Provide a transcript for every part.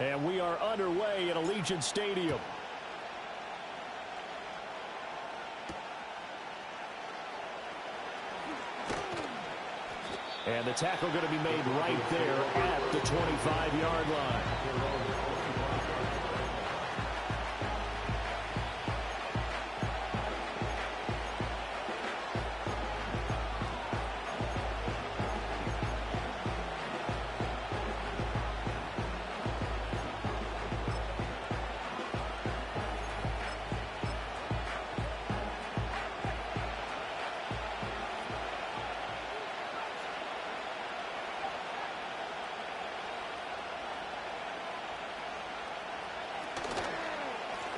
And we are underway at Allegiant Stadium. And the tackle going to be made right there at the 25-yard line.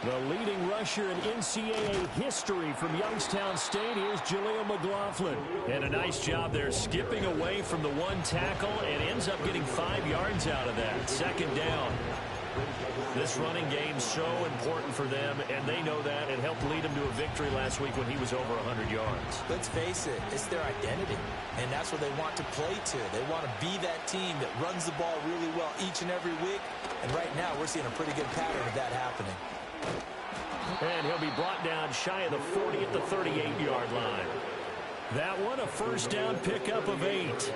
The leading rusher in NCAA history from Youngstown State, here's Jaleel McLaughlin. And a nice job there skipping away from the one tackle and ends up getting 5 yards out of that. Second down. This running game so important for them, and they know that. It helped lead them to a victory last week when he was over 100 yards. Let's face it, it's their identity, and that's what they want to play to. They want to be that team that runs the ball really well each and every week, and right now we're seeing a pretty good pattern of that happening. And he'll be brought down shy of the 40 at the 38-yard line. That one, a first down pickup of 8.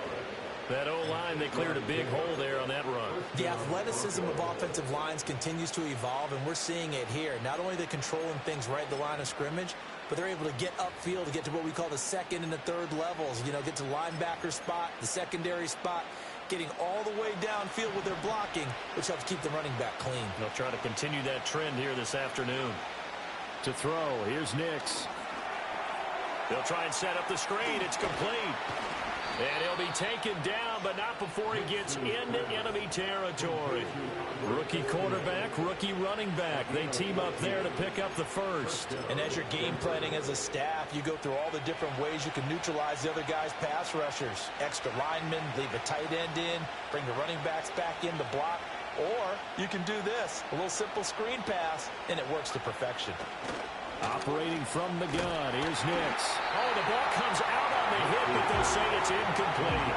That O-line, they cleared a big hole there on that run. The athleticism of offensive lines continues to evolve, and we're seeing it here. Not only are they controlling things right at the line of scrimmage, but they're able to get upfield to get to what we call the second and the third levels. You know, get to linebacker spot, the secondary spot, getting all the way downfield with their blocking, which helps keep the running back clean. They'll try to continue that trend here this afternoon. To throw, here's Nix. They'll try and set up the screen. It's complete. And he'll be taken down, but not before he gets into enemy territory. Rookie quarterback, rookie running back. They team up there to pick up the first. And as you're game planning as a staff, you go through all the different ways you can neutralize the other guy's pass rushers. Extra linemen, leave a tight end in, bring the running backs back in the block. Or you can do this, a little simple screen pass, and it works to perfection. Operating from the gun, here's Nix. Oh, the ball comes out on the hit, but they'll say it's incomplete.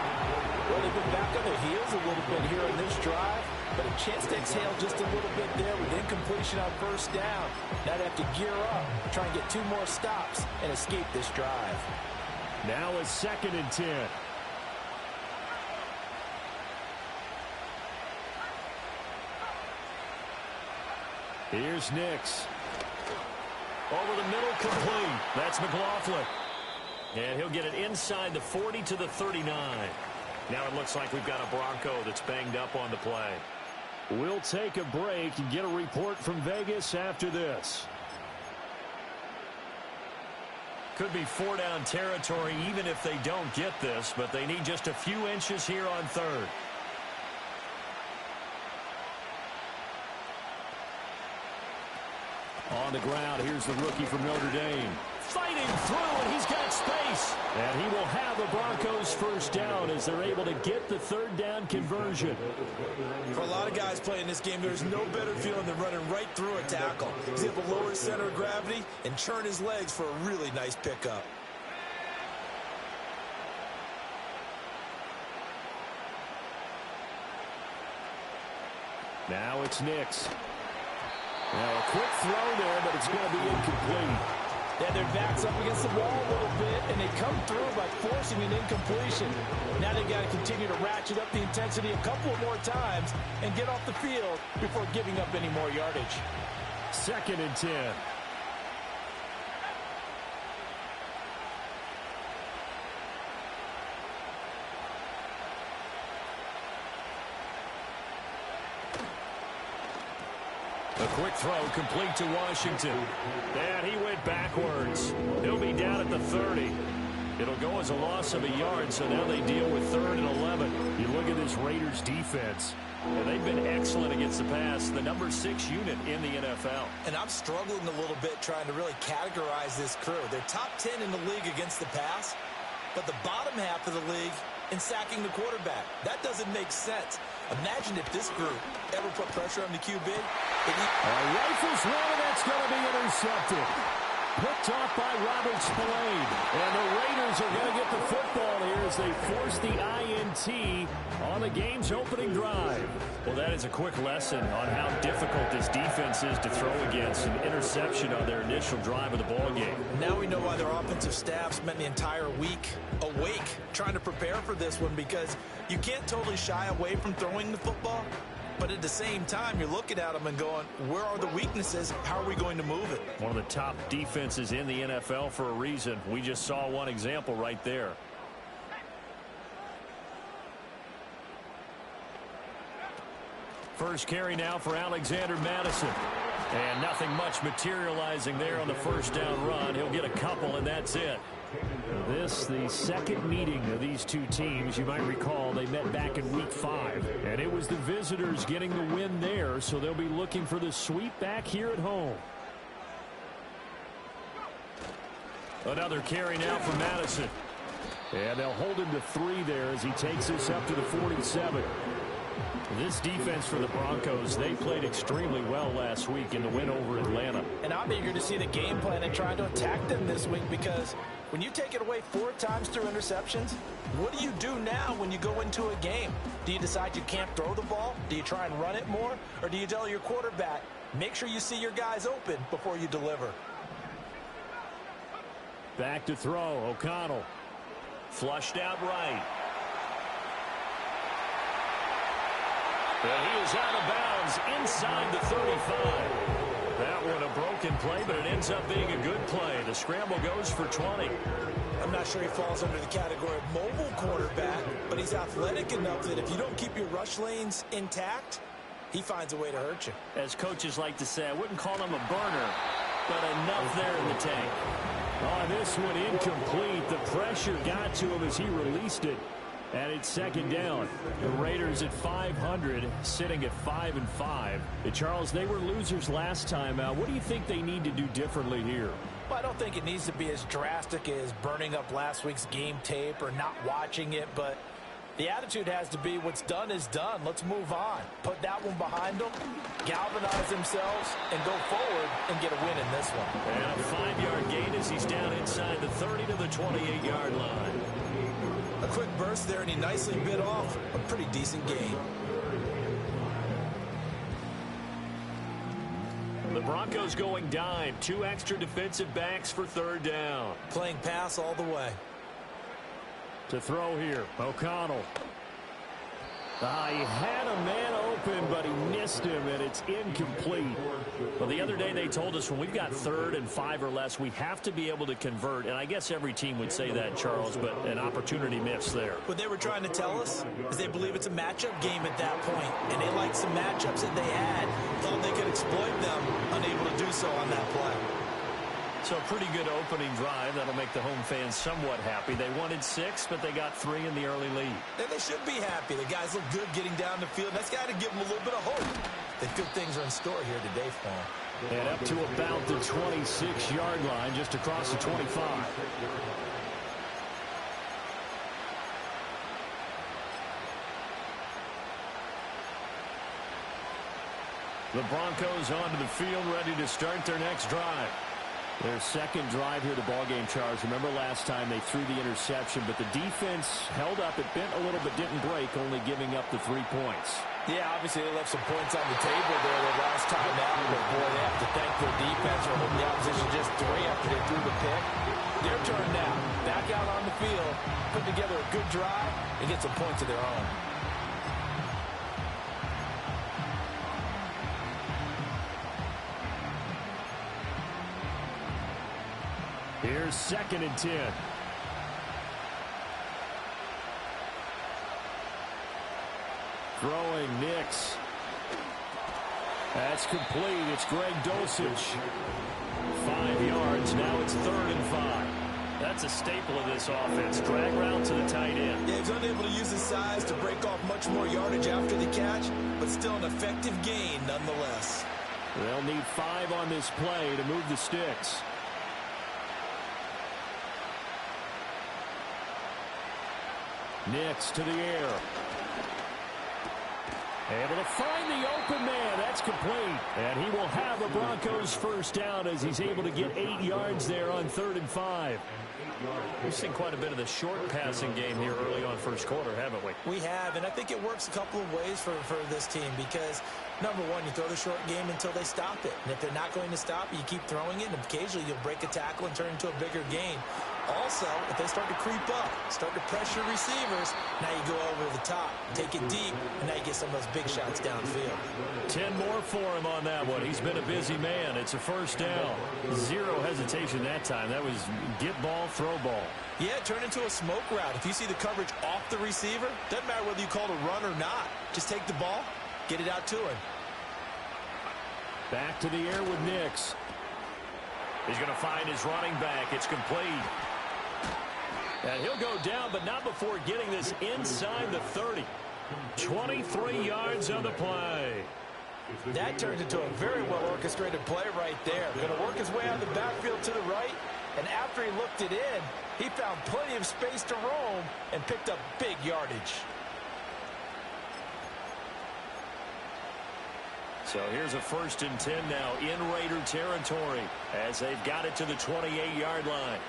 Well, they've been back on their heels a little bit here in this drive, but a chance to exhale just a little bit there with incompletion on first down. Now they have to gear up, try and get 2 more stops, and escape this drive. Now a 2nd and 10. Here's Nix. Over the middle, complete. That's McLaughlin. And he'll get it inside the 40 to the 39. Now it looks like we've got a Bronco that's banged up on the play. We'll take a break and get a report from Vegas after this. Could be 4-down territory even if they don't get this, but they need just a few inches here on 3rd. On the ground, here's the rookie from Notre Dame. Fighting through, and he's got space. And he will have the Broncos first down as they're able to get the 3rd down conversion. For a lot of guys playing this game, there's no better feeling than running right through a tackle. He's able to lower his center of gravity and churn his legs for a really nice pickup. Now it's Nix. Now a quick throw there, but it's going to be incomplete. Yeah, their back's up against the wall a little bit, and they come through by forcing an incompletion. Now they've got to continue to ratchet up the intensity a couple more times and get off the field before giving up any more yardage. 2nd and 10. A quick throw complete to Washington. And he went backwards. He'll be down at the 30. It'll go as a loss of a yard, so now they deal with 3rd and 11. You look at this Raiders defense, and they've been excellent against the pass, the number 6 unit in the NFL. And I'm struggling a little bit trying to really categorize this crew. They're top 10 in the league against the pass, but the bottom half of the league in sacking the quarterback. That doesn't make sense. Imagine if this group ever put pressure on the QB. Rifles one, and that's going to be intercepted. Picked off by Robert Spillane. And the Raiders are going to get the football here as they force the INT on the game's opening drive. Well, that is a quick lesson on how difficult this defense is to throw against. An interception on their initial drive of the ballgame. Now we know why their offensive staff spent the entire week awake trying to prepare for this one, because you can't totally shy away from throwing the football. But at the same time, you're looking at them and going, where are the weaknesses? How are we going to move it? One of the top defenses in the NFL for a reason. We just saw one example right there. First carry now for Alexander Madison. And nothing much materializing there on the first down run. He'll get a couple, and that's it. This, the second meeting of these two teams. You might recall they met back in Week 5. And it was the visitors getting the win there, so they'll be looking for the sweep back here at home. Another carry now for Madison. And they'll hold him to 3 there as he takes this up to the 47. This defense for the Broncos, they played extremely well last week in the win over Atlanta. And I'm eager to see the game plan and trying to attack them this week, because when you take it away 4 times through interceptions, what do you do now when you go into a game? Do you decide you can't throw the ball? Do you try and run it more? Or do you tell your quarterback, make sure you see your guys open before you deliver? Back to throw, O'Connell. Flushed out right. And he is out of bounds inside the 35. That one a broken play, but it ends up being a good play. The scramble goes for 20. I'm not sure he falls under the category of mobile quarterback, but he's athletic enough that if you don't keep your rush lanes intact, he finds a way to hurt you. As coaches like to say, I wouldn't call him a burner, but enough there in the tank. On this one, incomplete. The pressure got to him as he released it. And it's second down. The Raiders at 500, sitting at 5-5. Charles, they were losers last time out. What do you think they need to do differently here? Well, I don't think it needs to be as drastic as burning up last week's game tape or not watching it, but the attitude has to be what's done is done. Let's move on. Put that one behind them, galvanize themselves, and go forward and get a win in this one. And a 5-yard gain as he's down inside the 30 to the 28-yard line. A quick burst there, and he nicely bit off a pretty decent gain. The Broncos going dime. 2 extra defensive backs for third down. Playing pass all the way. To throw here, O'Connell. He had a man open, but he missed him, and it's incomplete. Well, the other day they told us when we've got 3rd and 5 or less, we have to be able to convert. And I guess every team would say that, Charles, but an opportunity missed there. What they were trying to tell us is they believe it's a matchup game at that point, and they liked some matchups that they had. Thought they could exploit them, unable to do so on that play. So a pretty good opening drive. That'll make the home fans somewhat happy. They wanted 6, but they got 3 in the early lead. And they should be happy. The guys look good getting down the field. That's got to give them a little bit of hope that good things are in store here today for them. And up to about the 26-yard line, just across the 25. The Broncos onto the field, ready to start their next drive. Their second drive here, the ballgame, Charles. Remember last time they threw the interception, but the defense held up. It bent a little but didn't break, only giving up the 3 points. Yeah, obviously they left some points on the table there the last time out, but boy, they have to thank their defense for holding the opposition just 3 after they threw the pick. Their turn now. Back out on the field, put together a good drive, and get some points of their own. Here's 2nd and 10. Throwing Nix. That's complete. It's Greg Dulcich. 5 yards. Now it's 3rd and 5. That's a staple of this offense. Drag route to the tight end. Yeah, he's unable to use his size to break off much more yardage after the catch, but still an effective gain nonetheless. They'll need 5 on this play to move the sticks. Nix to the air. Able to find the open man. That's complete. And he will have a Broncos first down as he's able to get 8 yards there on 3rd and 5. We've seen quite a bit of the short passing game here early on first quarter, haven't we? We have, and I think it works a couple of ways for this team because, number one, you throw the short game until they stop it. And if they're not going to stop it, you keep throwing it, and occasionally you'll break a tackle and turn it into a bigger gain. Also, if they start to creep up, start to pressure receivers, now you go over the top, take it deep, and now you get some of those big shots downfield. 10 more for him on that one. He's been a busy man. It's a first down. Zero hesitation that time. That was get ball, throw ball. Yeah, turn into a smoke route. If you see the coverage off the receiver, doesn't matter whether you call it a run or not. Just take the ball, get it out to him. Back to the air with Nix. He's going to find his running back. It's complete. And he'll go down, but not before getting this inside the 30. 23 yards on the play. That turns into a very well-orchestrated play right there. Going to work his way out of the backfield to the right, and after he looked it in, he found plenty of space to roam and picked up big yardage. So here's a 1st and 10 now in Raider territory as they've got it to the 28-yard line.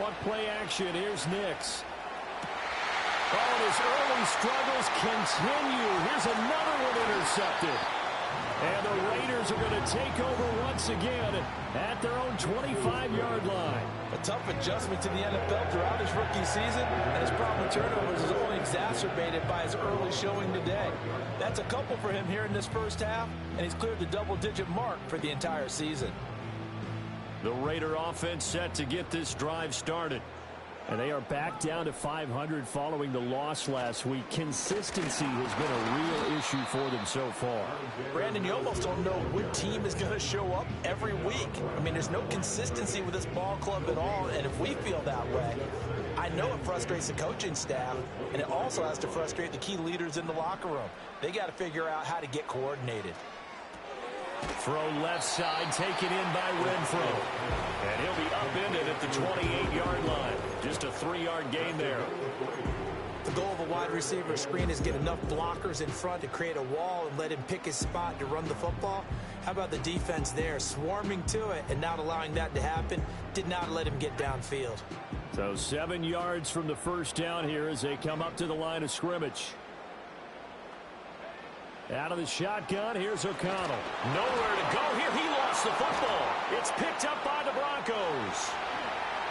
On play action, here's Nix. Oh, his early struggles continue. Here's another one intercepted. And the Raiders are going to take over once again at their own 25-yard line. A tough adjustment to the NFL throughout his rookie season, and his problem with turnovers is only exacerbated by his early showing today. That's a couple for him here in this first half, and he's cleared the double-digit mark for the entire season. The Raider offense set to get this drive started. And they are back down to 500 following the loss last week. Consistency has been a real issue for them so far. Brandon, you almost don't know what team is going to show up every week. I mean, there's no consistency with this ball club at all, and if we feel that way, I know it frustrates the coaching staff, and it also has to frustrate the key leaders in the locker room. They got to figure out how to get coordinated. Throw left side, taken in by Renfro. And he'll be upended at the 28-yard line. Just a 3-yard gain there. The goal of a wide receiver screen is get enough blockers in front to create a wall and let him pick his spot to run the football. How about the defense there, swarming to it and not allowing that to happen? Did not let him get downfield. So 7 yards from the first down here as they come up to the line of scrimmage. Out of the shotgun, here's O'Connell. Nowhere to go here. He lost the football. It's picked up by the Broncos.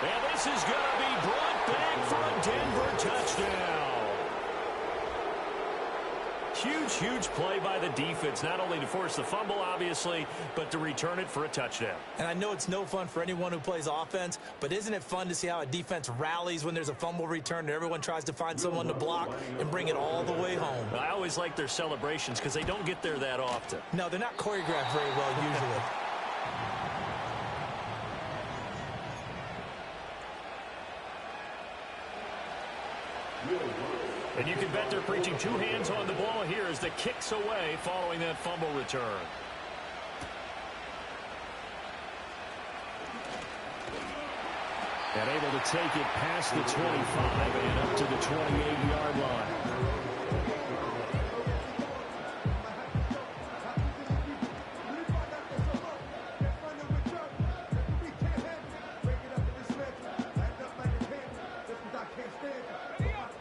And this is going to be brought back for a Denver touchdown. Huge, huge play by the defense, not only to force the fumble, obviously, but to return it for a touchdown. And I know it's no fun for anyone who plays offense, but isn't it fun to see how a defense rallies when there's a fumble return and everyone tries to find someone to block and bring it all the way home? I always like their celebrations because they don't get there that often. No, they're not choreographed very well usually. And you can bet they're preaching 2 hands on the ball here as the kick's away following that fumble return. And able to take it past the 25 and up to the 28-yard line.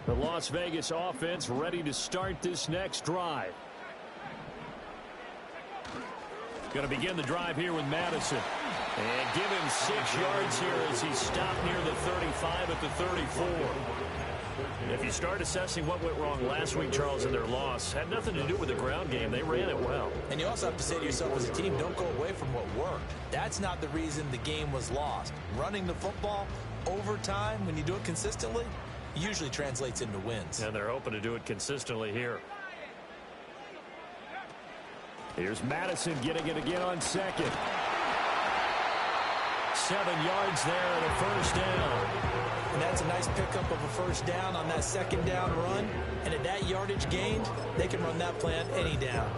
The Las Vegas offense ready to start this next drive. Going to begin the drive here with Madison. And give him 6 yards here as he stopped near the 35 at the 34. If you start assessing what went wrong last week, Charles, in their loss, had nothing to do with the ground game. They ran it well. And you also have to say to yourself as a team, don't go away from what worked. That's not the reason the game was lost. Running the football over time, when you do it consistently, usually translates into wins. And they're hoping to do it consistently here. Here's Madison getting it again on second. 7 yards there and a first down. And that's a nice pickup of a first down on that second down run. And at that yardage gained, they can run that play on any down.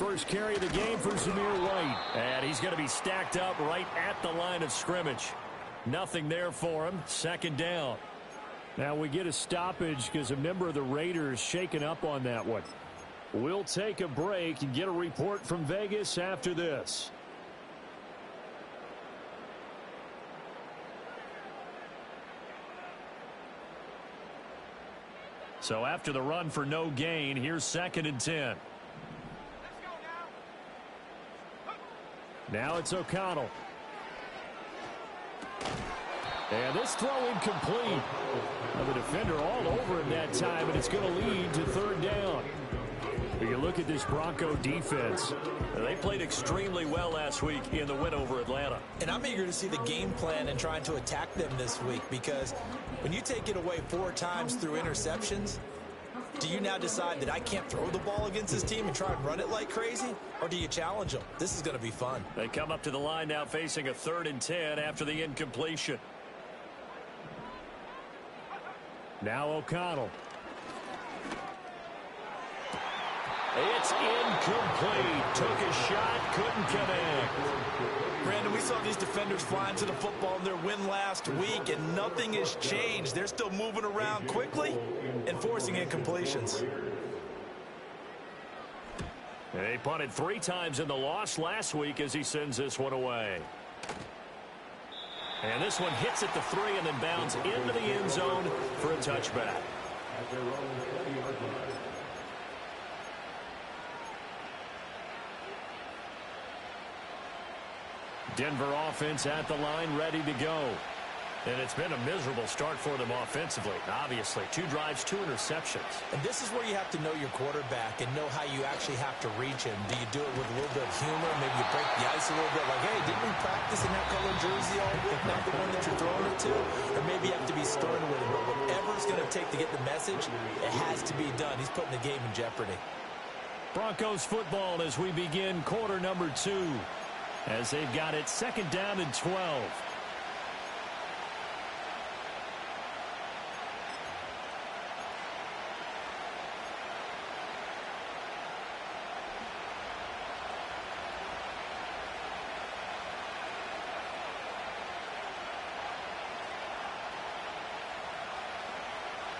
first carry of the game for Zamir White. And he's going to be stacked up right at the line of scrimmage. Nothing there for him. Second down. Now we get a stoppage because a member of the Raiders shaken up on that one. We'll take a break and get a report from Vegas after this. So after the run for no gain, here's 2nd and 10. Now it's O'Connell. And this throw incomplete. Now the defender all over him that time, and it's going to lead to 3rd down. But you look at this Bronco defense. They played extremely well last week in the win over Atlanta. And I'm eager to see the game plan and trying to attack them this week, because when you take it away 4 times through interceptions, do you now decide that I can't throw the ball against this team and try and run it like crazy? Or do you challenge them? This is going to be fun. They come up to the line now facing a 3rd and 10 after the incompletion. Now O'Connell. It's incomplete. Took a shot, couldn't connect. Brandon, we saw these defenders flying to the football in their win last week, and nothing has changed. They're still moving around quickly and forcing incompletions. They punted 3 times in the loss last week as he sends this one away. And this one hits at the 3 and then bounds into the end zone for a touchback. Denver offense at the line, ready to go. And it's been a miserable start for them offensively, obviously. 2 drives, 2 interceptions. And this is where you have to know your quarterback and know how you actually have to reach him. Do you do it with a little bit of humor? Maybe you break the ice a little bit, like, hey, didn't we practice in that color jersey all week, not the one that you're throwing it to? Or maybe you have to be stern with him. But whatever it's going to take to get the message, it has to be done. He's putting the game in jeopardy. Broncos football as we begin quarter number 2. As they've got it 2nd down and 12.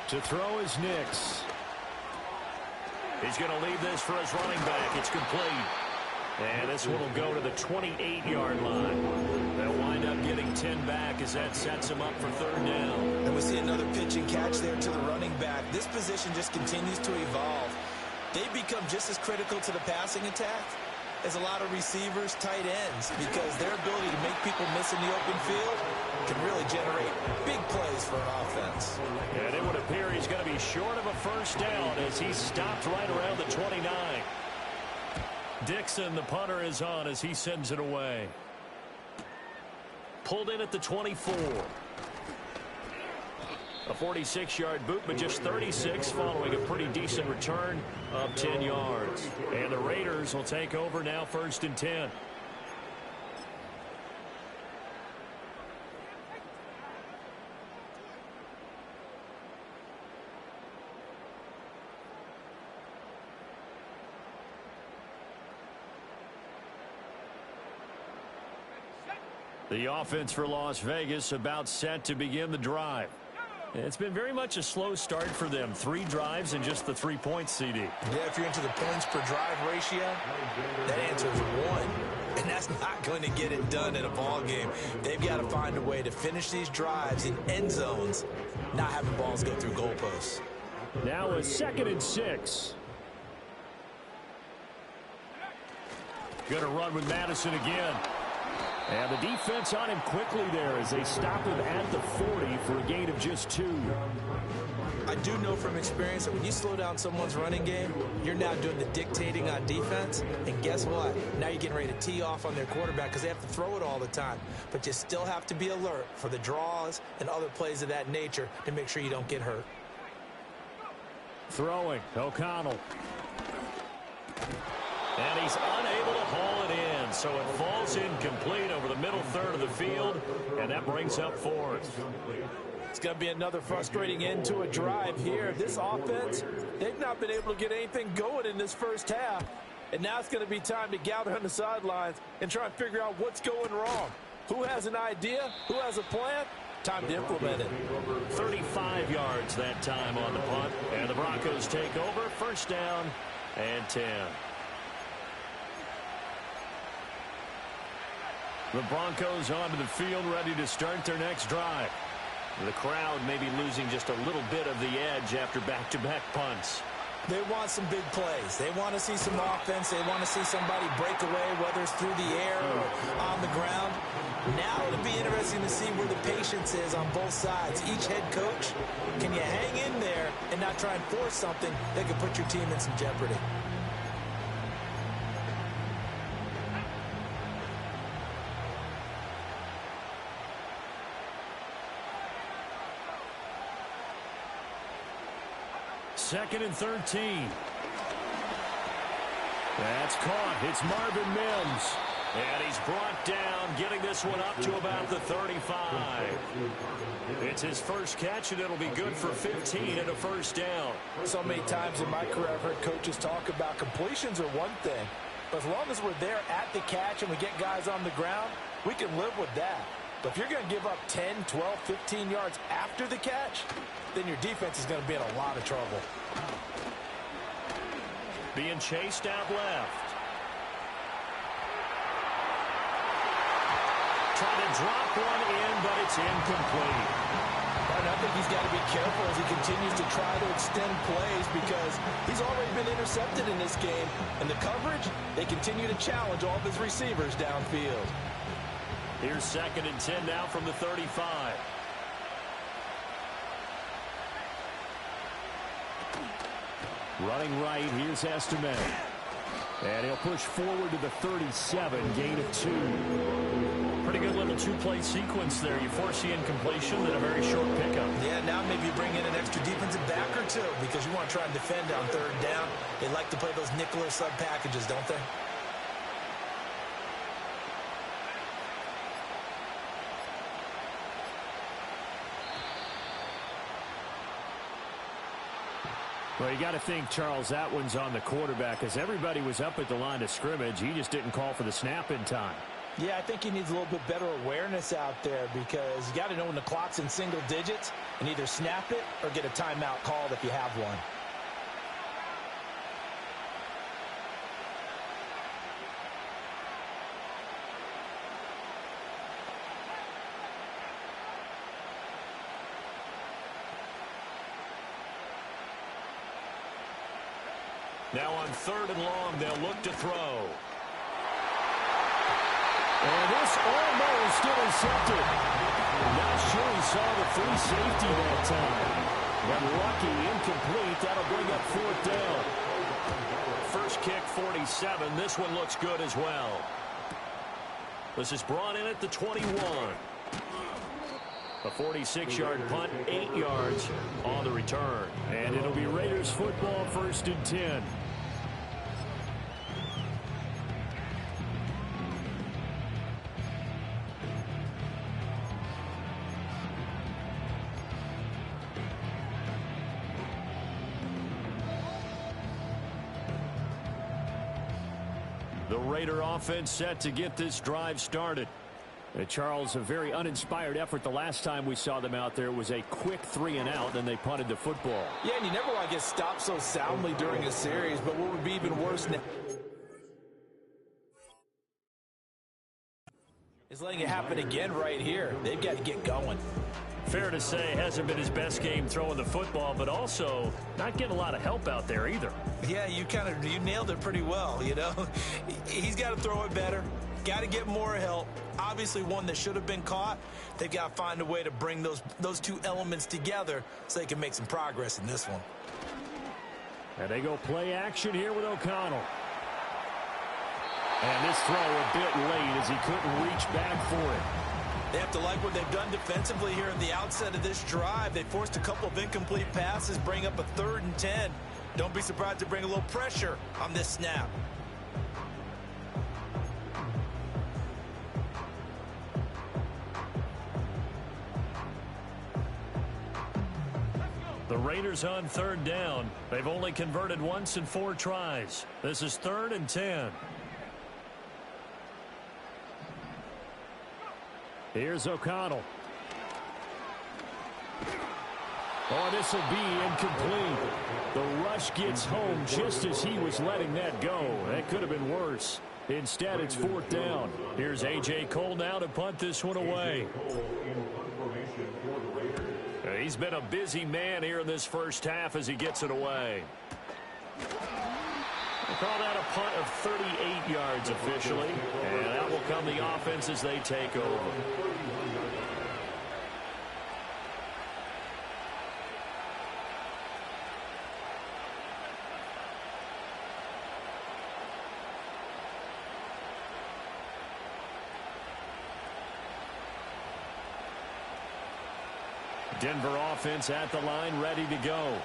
To throw is Nix. He's going to leave this for his running back. It's complete. And this one will go to the 28-yard line. They'll wind up getting 10 back as that sets them up for 3rd down. And we see another pitch and catch there to the running back. This position just continues to evolve. They become just as critical to the passing attack as a lot of receivers, tight ends, because their ability to make people miss in the open field can really generate big plays for an offense. And it would appear he's going to be short of a 1st down as he's stopped right around the 29. Dixon, the punter, is on as he sends it away. Pulled in at the 24. A 46-yard boot, but just 36 following a pretty decent return of 10 yards. And the Raiders will take over now 1st and 10. The offense for Las Vegas about set to begin the drive. It's been very much a slow start for them. 3 drives and just the 3 points, CD. Yeah, if you're into the points per drive ratio, that answer is 1. And that's not going to get it done in a ball game. They've got to find a way to finish these drives in end zones, not having balls go through goalposts. Now a 2nd and 6. Going to run with Madison again. And the defense on him quickly there as they stop him at the 40 for a gain of just 2. I do know from experience that when you slow down someone's running game, you're now doing the dictating on defense. And guess what? Now you're getting ready to tee off on their quarterback because they have to throw it all the time. But you still have to be alert for the draws and other plays of that nature to make sure you don't get hurt. Throwing, O'Connell. And he's unable to haul it in, so it falls incomplete over the middle 3rd of the field, and that brings up 4th. It's going to be another frustrating end to a drive here. This offense, they've not been able to get anything going in this first half. And now it's going to be time to gather on the sidelines and try and figure out what's going wrong. Who has an idea? Who has a plan? Time to implement it. 35 yards that time on the punt. And the Broncos take over. First down and 10. The Broncos onto the field, ready to start their next drive. The crowd may be losing just a little bit of the edge after back-to-back punts. They want some big plays. They want to see some offense. They want to see somebody break away, whether it's through the air or on the ground. Now it'll be interesting to see where the patience is on both sides. Each head coach, can you hang in there and not try and force something that could put your team in some jeopardy? Second and 13. That's caught. It's Marvin Mims. And he's brought down, getting this one up to about the 35. It's his first catch, and it'll be good for 15 and a first down. So many times in my career, I've heard coaches talk about completions are one thing. But as long as we're there at the catch and we get guys on the ground, we can live with that. But if you're going to give up 10, 12, 15 yards after the catch, then your defense is going to be in a lot of trouble. Being chased out left. Trying to drop one in, but it's incomplete. And I think he's got to be careful as he continues to try to extend plays because he's already been intercepted in this game. And the coverage, they continue to challenge all of his receivers downfield. Here's second and 10 now from the 35. Running right, here's Estime. And he'll push forward to the 37, gain of 2. Pretty good little two-play sequence there. You force the incompletion, then a very short pickup. Yeah, now maybe you bring in an extra defensive back or two because you want to try and defend on third down. They like to play those nickel or sub packages, don't they? Well, you got to think, Charles, that one's on the quarterback as everybody was up at the line of scrimmage. He just didn't call for the snap in time. Yeah, I think he needs a little bit better awareness out there because you got to know when the clock's in single digits and either snap it or get a timeout called if you have one. Now on third and long, they'll look to throw. And this almost intercepted. Not sure he saw the free safety that time. But lucky, incomplete. That'll bring up fourth down. First kick, 47. This one looks good as well. This is brought in at the 21. A 46-yard punt, 8 yards on the return. And it'll be Raiders football, first and 10. The Raider offense set to get this drive started. Charles, a very uninspired effort the last time we saw them out there. It was a quick 3-and-out, and they punted the football. Yeah, and you never want to get stopped so soundly during a series, but what would be even worse now is letting it happen again right here. They've got to get going. Fair to say, hasn't been his best game throwing the football, but also not getting a lot of help out there either. Yeah, you nailed it pretty well, you know. He's got to throw it better. Got to get more help. Obviously one that should have been caught. They've got to find a way to bring those two elements together so they can make some progress in this one. And they go play action here with O'Connell. And this throw a bit late as he couldn't reach back for it. They have to like what they've done defensively here at the outset of this drive. They forced a couple of incomplete passes, bring up a 3rd and 10. Don't be surprised to bring a little pressure on this snap. The Raiders on third down. They've only converted once in 4 tries. This is 3rd and 10. Here's O'Connell. Oh, this will be incomplete. The rush gets home just as he was letting that go. That could have been worse. Instead, it's 4th down. Here's A.J. Cole now to punt this one away. He's been a busy man here in this first half as he gets it away. We'll call that a punt of 38 yards officially. And that will come the offense as they take over. Denver offense at the line, ready to go.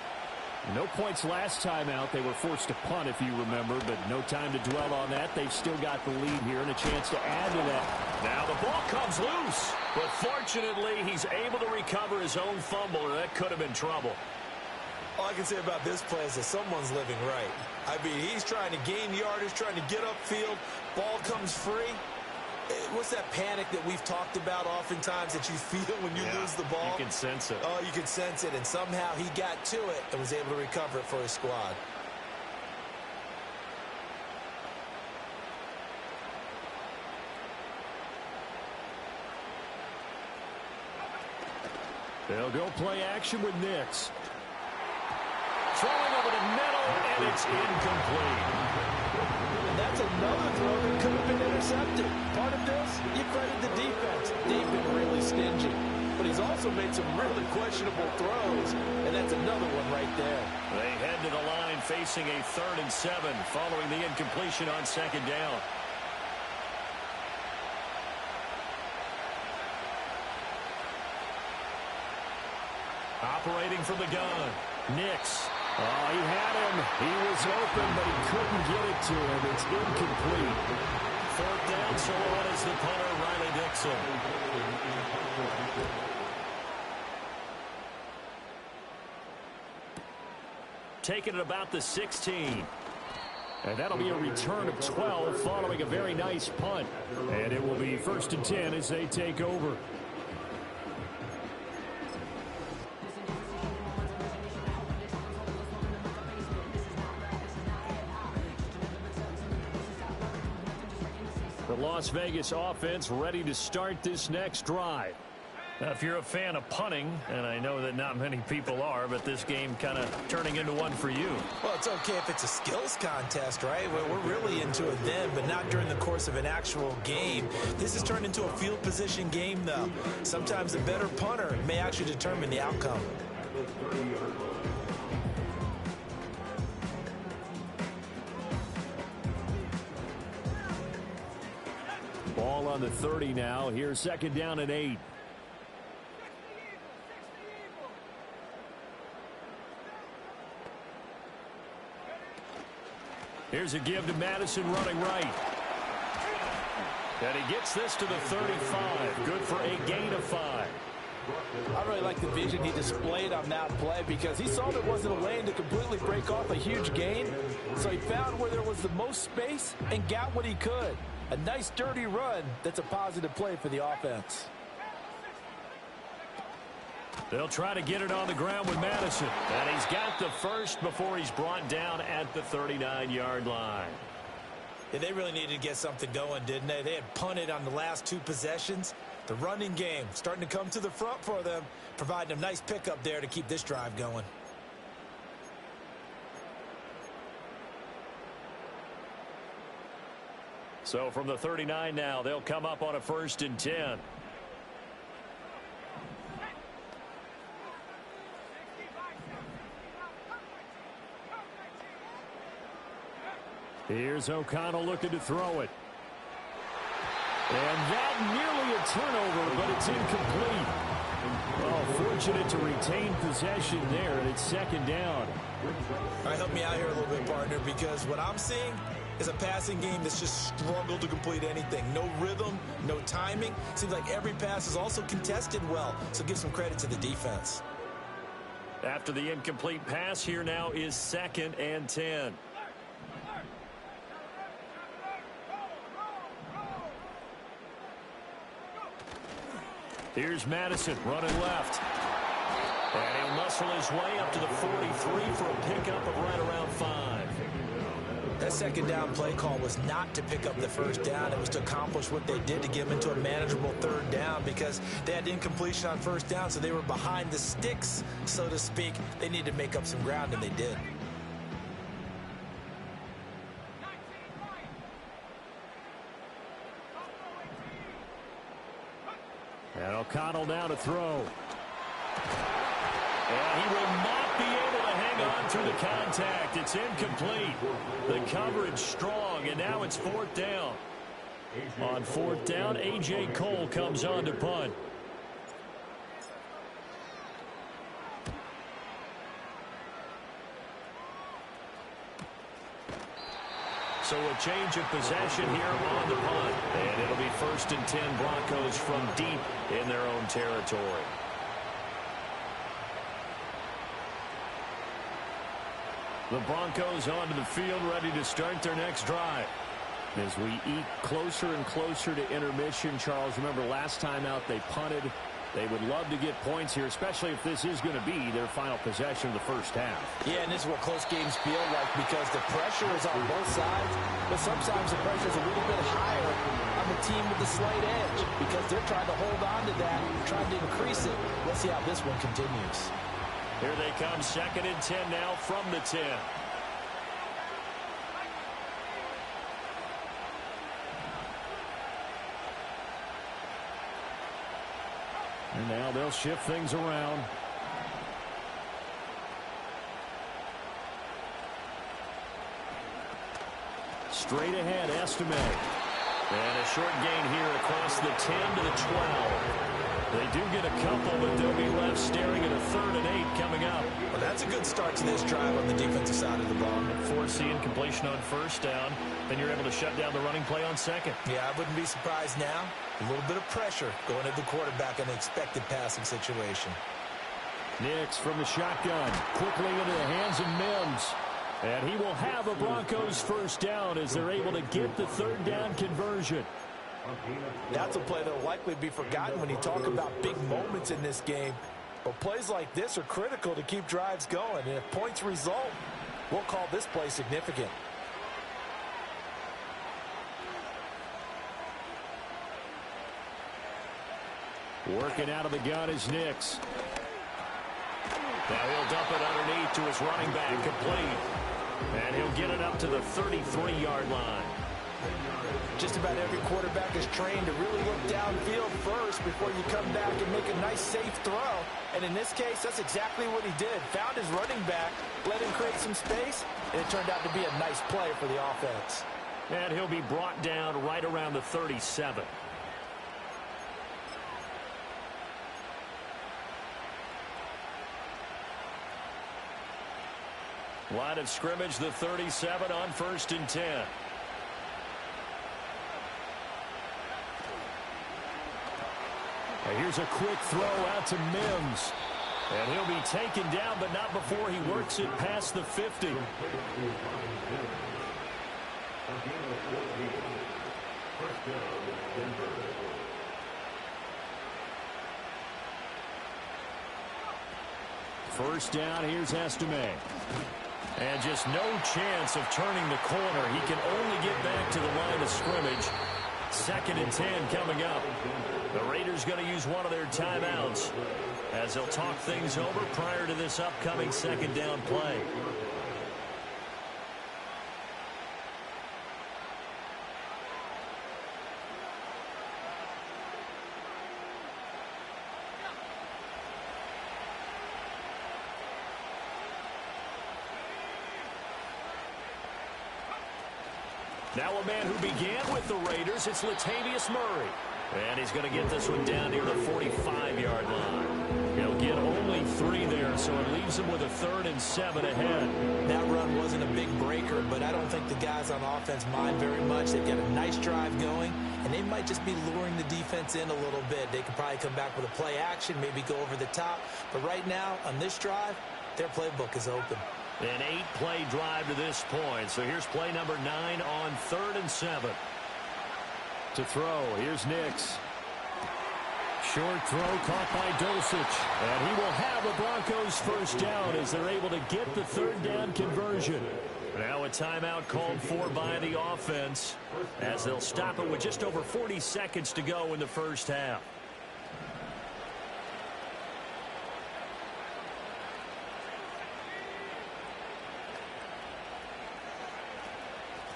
No points last time out. They were forced to punt, if you remember, but no time to dwell on that. They've still got the lead here and a chance to add to that. Now the ball comes loose, but fortunately he's able to recover his own fumble, or that could have been trouble. All I can say about this play is that someone's living right. I mean, he's trying to gain yardage, trying to get upfield. Ball comes free. What's that panic that we've talked about oftentimes that you feel when you lose the ball? You can sense it. Oh, you can sense it, and somehow he got to it and was able to recover it for his squad. They'll go play action with Nix. Throwing over the middle, and it's incomplete. And that's another throw that could have been intercepted. Part of this, you credit the defense. They've been really stingy. But he's also made some really questionable throws, and that's another one right there. They head to the line facing a 3rd and 7 following the incompletion on 2nd down. Operating from the gun, Nix. Oh, he had him. He was open, but he couldn't get it to him. It's incomplete. 4th down, so on is the punter, Riley Dixon. Taking it about the 16. And that'll be a return of 12 following a very nice punt. And it will be 1st and 10 as they take over. The Las Vegas offense ready to start this next drive. Now, if you're a fan of punting, and I know that not many people are, but this game kind of turning into one for you. Well, it's okay if it's a skills contest, right? We're really into it then, but not during the course of an actual game. This has turned into a field position game, though. Sometimes the better punter may actually determine the outcome. Ball on the 30 now. Here's 2nd down and 8. Here's a give to Madison running right. And he gets this to the 35. Good for a gain of 5. I really like the vision he displayed on that play because he saw there wasn't a lane to completely break off a huge gain. So he found where there was the most space and got what he could. A nice dirty run that's a positive play for the offense. They'll try to get it on the ground with Madison. And he's got the first before he's brought down at the 39-yard line. Yeah, they really needed to get something going, didn't they? They had punted on the last 2 possessions. The running game starting to come to the front for them, providing a nice pickup there to keep this drive going. So from the 39 now, they'll come up on a 1st and 10. Here's O'Connell looking to throw it. And that nearly a turnover, but it's incomplete. Oh, fortunate to retain possession there, and it's 2nd down. All right, help me out here a little bit, partner, because what I'm seeing is a passing game that's just struggled to complete anything. No rhythm, no timing. Seems like every pass is also contested well, so give some credit to the defense. After the incomplete pass, here now is 2nd and 10. Here's Madison running left. And he'll muscle his way up to the 43 for a pickup of right around 5. That second down play call was not to pick up the first down. It was to accomplish what they did to get them into a manageable third down because they had incompletion on first down, so they were behind the sticks, so to speak. They needed to make up some ground, and they did. And O'Connell now to throw. And he will not be able to hang on through the contact. It's incomplete. The coverage strong, and now it's 4th down. On 4th down, A.J. Cole comes on to punt. So a change of possession here on the punt. And it'll be 1st and 10 Broncos from deep in their own territory. The Broncos onto the field, ready to start their next drive. As we eat closer and closer to intermission, Charles, remember last time out they punted. They would love to get points here, especially if this is going to be their final possession of the first half. Yeah, and this is what close games feel like because the pressure is on both sides, but sometimes the pressure is a little bit higher on the team with the slight edge because they're trying to hold on to that, trying to increase it. Let's see how this one continues. Here they come, 2nd and 10 now from the 10. And now they'll shift things around. Straight ahead, Estime. And a short gain here across the 10 to the 12. They do get a couple, but they'll be left staring at a 3rd and 8 coming up. Well, that's a good start to this drive on the defensive side of the ball. Force the incompletion on 1st down, then you're able to shut down the running play on 2nd. Yeah, I wouldn't be surprised now. A little bit of pressure going at the quarterback in an expected passing situation. Nix from the shotgun, quickly into the hands of Mims. And he will have a Broncos 1st down as they're able to get the 3rd down conversion. That's a play that will likely be forgotten when you talk about big moments in this game. But plays like this are critical to keep drives going. And if points result, we'll call this play significant. Working out of the gun is Nix. Now he'll dump it underneath to his running back, complete. And he'll get it up to the 33-yard line. Just about every quarterback is trained to really look downfield first before you come back and make a nice, safe throw. And in this case, that's exactly what he did. Found his running back, let him create some space, and it turned out to be a nice play for the offense. And he'll be brought down right around the 37. Line of scrimmage, the 37 on 1st and 10. And here's a quick throw out to Mims. And he'll be taken down, but not before he works it past the 50. First down, here's Estime. And just no chance of turning the corner. He can only get back to the line of scrimmage. 2nd and 10 coming up. The Raiders going to use one of their timeouts as they'll talk things over prior to this upcoming 2nd down play. Now a man who began with the Raiders, it's Latavius Murray. And he's going to get this one down near the 45-yard line. He'll get only 3 there, so it leaves him with a 3rd and 7 ahead. That run wasn't a big breaker, but I don't think the guys on offense mind very much. They've got a nice drive going. and they might just be luring the defense in a little bit. They could probably come back with a play action, maybe go over the top. But right now, on this drive, their playbook is open. An 8-play drive to this point. So here's play number 9 on 3rd and 7. To throw, here's Nix. Short throw caught by Dulcich. And he will have a Broncos first down as they're able to get the 3rd down conversion. Now a timeout called for by the offense as they'll stop it with just over 40 seconds to go in the first half.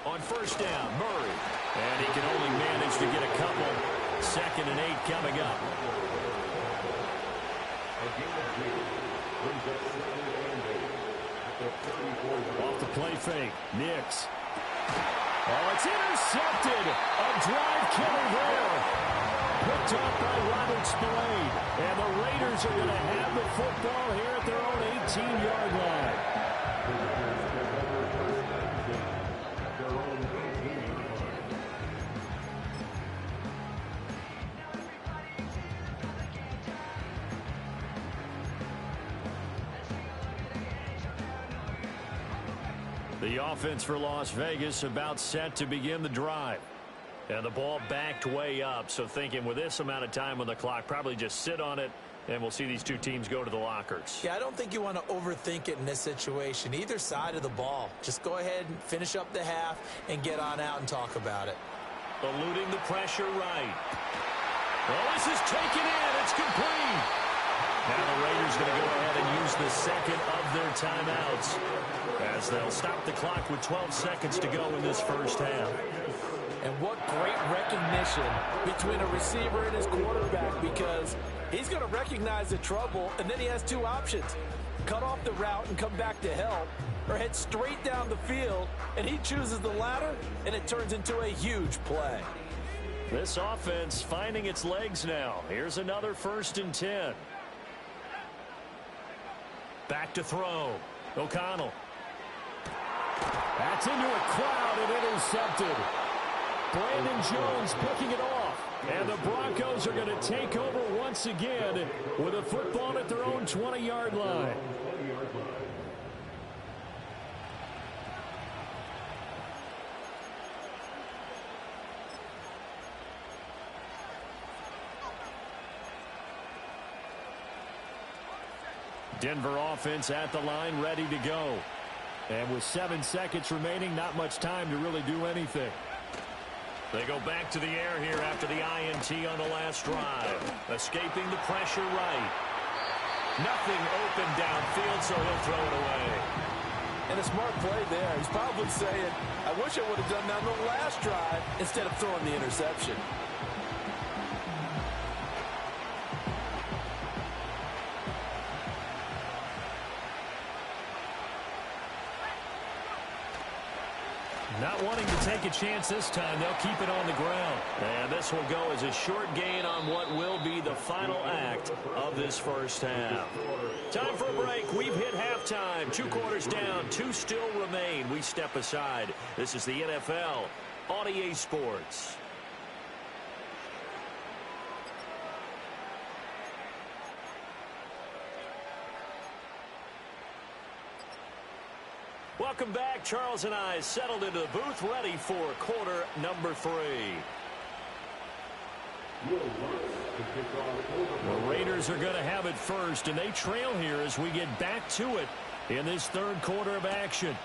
On first down, Murray. And he can only manage to get a couple. 2nd and 8 coming up. Off the play fake. Nix. Oh, it's intercepted. A drive killer there. Picked up by Robert Spillane. And the Raiders are going to have the football here at their own 18-yard line. The offense for Las Vegas about set to begin the drive. And the ball backed way up. So thinking with this amount of time on the clock, probably just sit on it, and we'll see these two teams go to the lockers. Yeah, I don't think you want to overthink it in this situation. Either side of the ball. Just go ahead and finish up the half and get on out and talk about it. Eluding the pressure right. Well, this is taken in. It's complete. Now the Raiders going to go ahead and use the second of their timeouts as they'll stop the clock with 12 seconds to go in this first half. And what great recognition between a receiver and his quarterback, because he's going to recognize the trouble, and then he has two options. Cut off the route and come back to help, or head straight down the field, and he chooses the latter, and it turns into a huge play. This offense finding its legs now. Here's another 1st and 10. Back to throw. O'Connell. That's into a crowd and intercepted. Brandon Jones picking it off. And the Broncos are going to take over once again with a football at their own 20-yard line. Denver offense at the line, ready to go. And with 7 seconds remaining, not much time to really do anything. They go back to the air here after the INT on the last drive. Escaping the pressure right. Nothing open downfield, so he'll throw it away. And a smart play there. He's probably saying, I wish I would have done that on the last drive instead of throwing the interception. Not wanting to take a chance this time, they'll keep it on the ground. And this will go as a short gain on what will be the final act of this first half. Time for a break. We've hit halftime. 2 quarters down, 2 still remain. We step aside. This is the NFL on EA Sports. Welcome back. Charles and I settled into the booth, ready for quarter number 3. The Raiders are going to have it first, and they trail here as we get back to it in this 3rd quarter of action.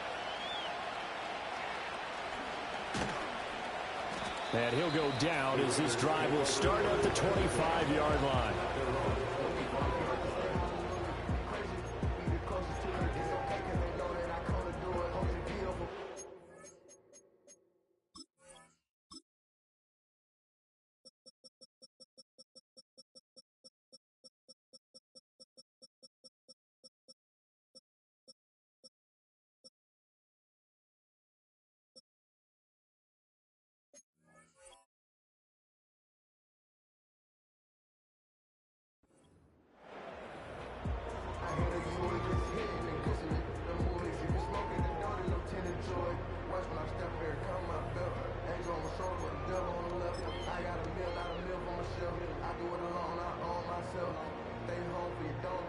And he'll go down as this drive will start at the 25-yard line.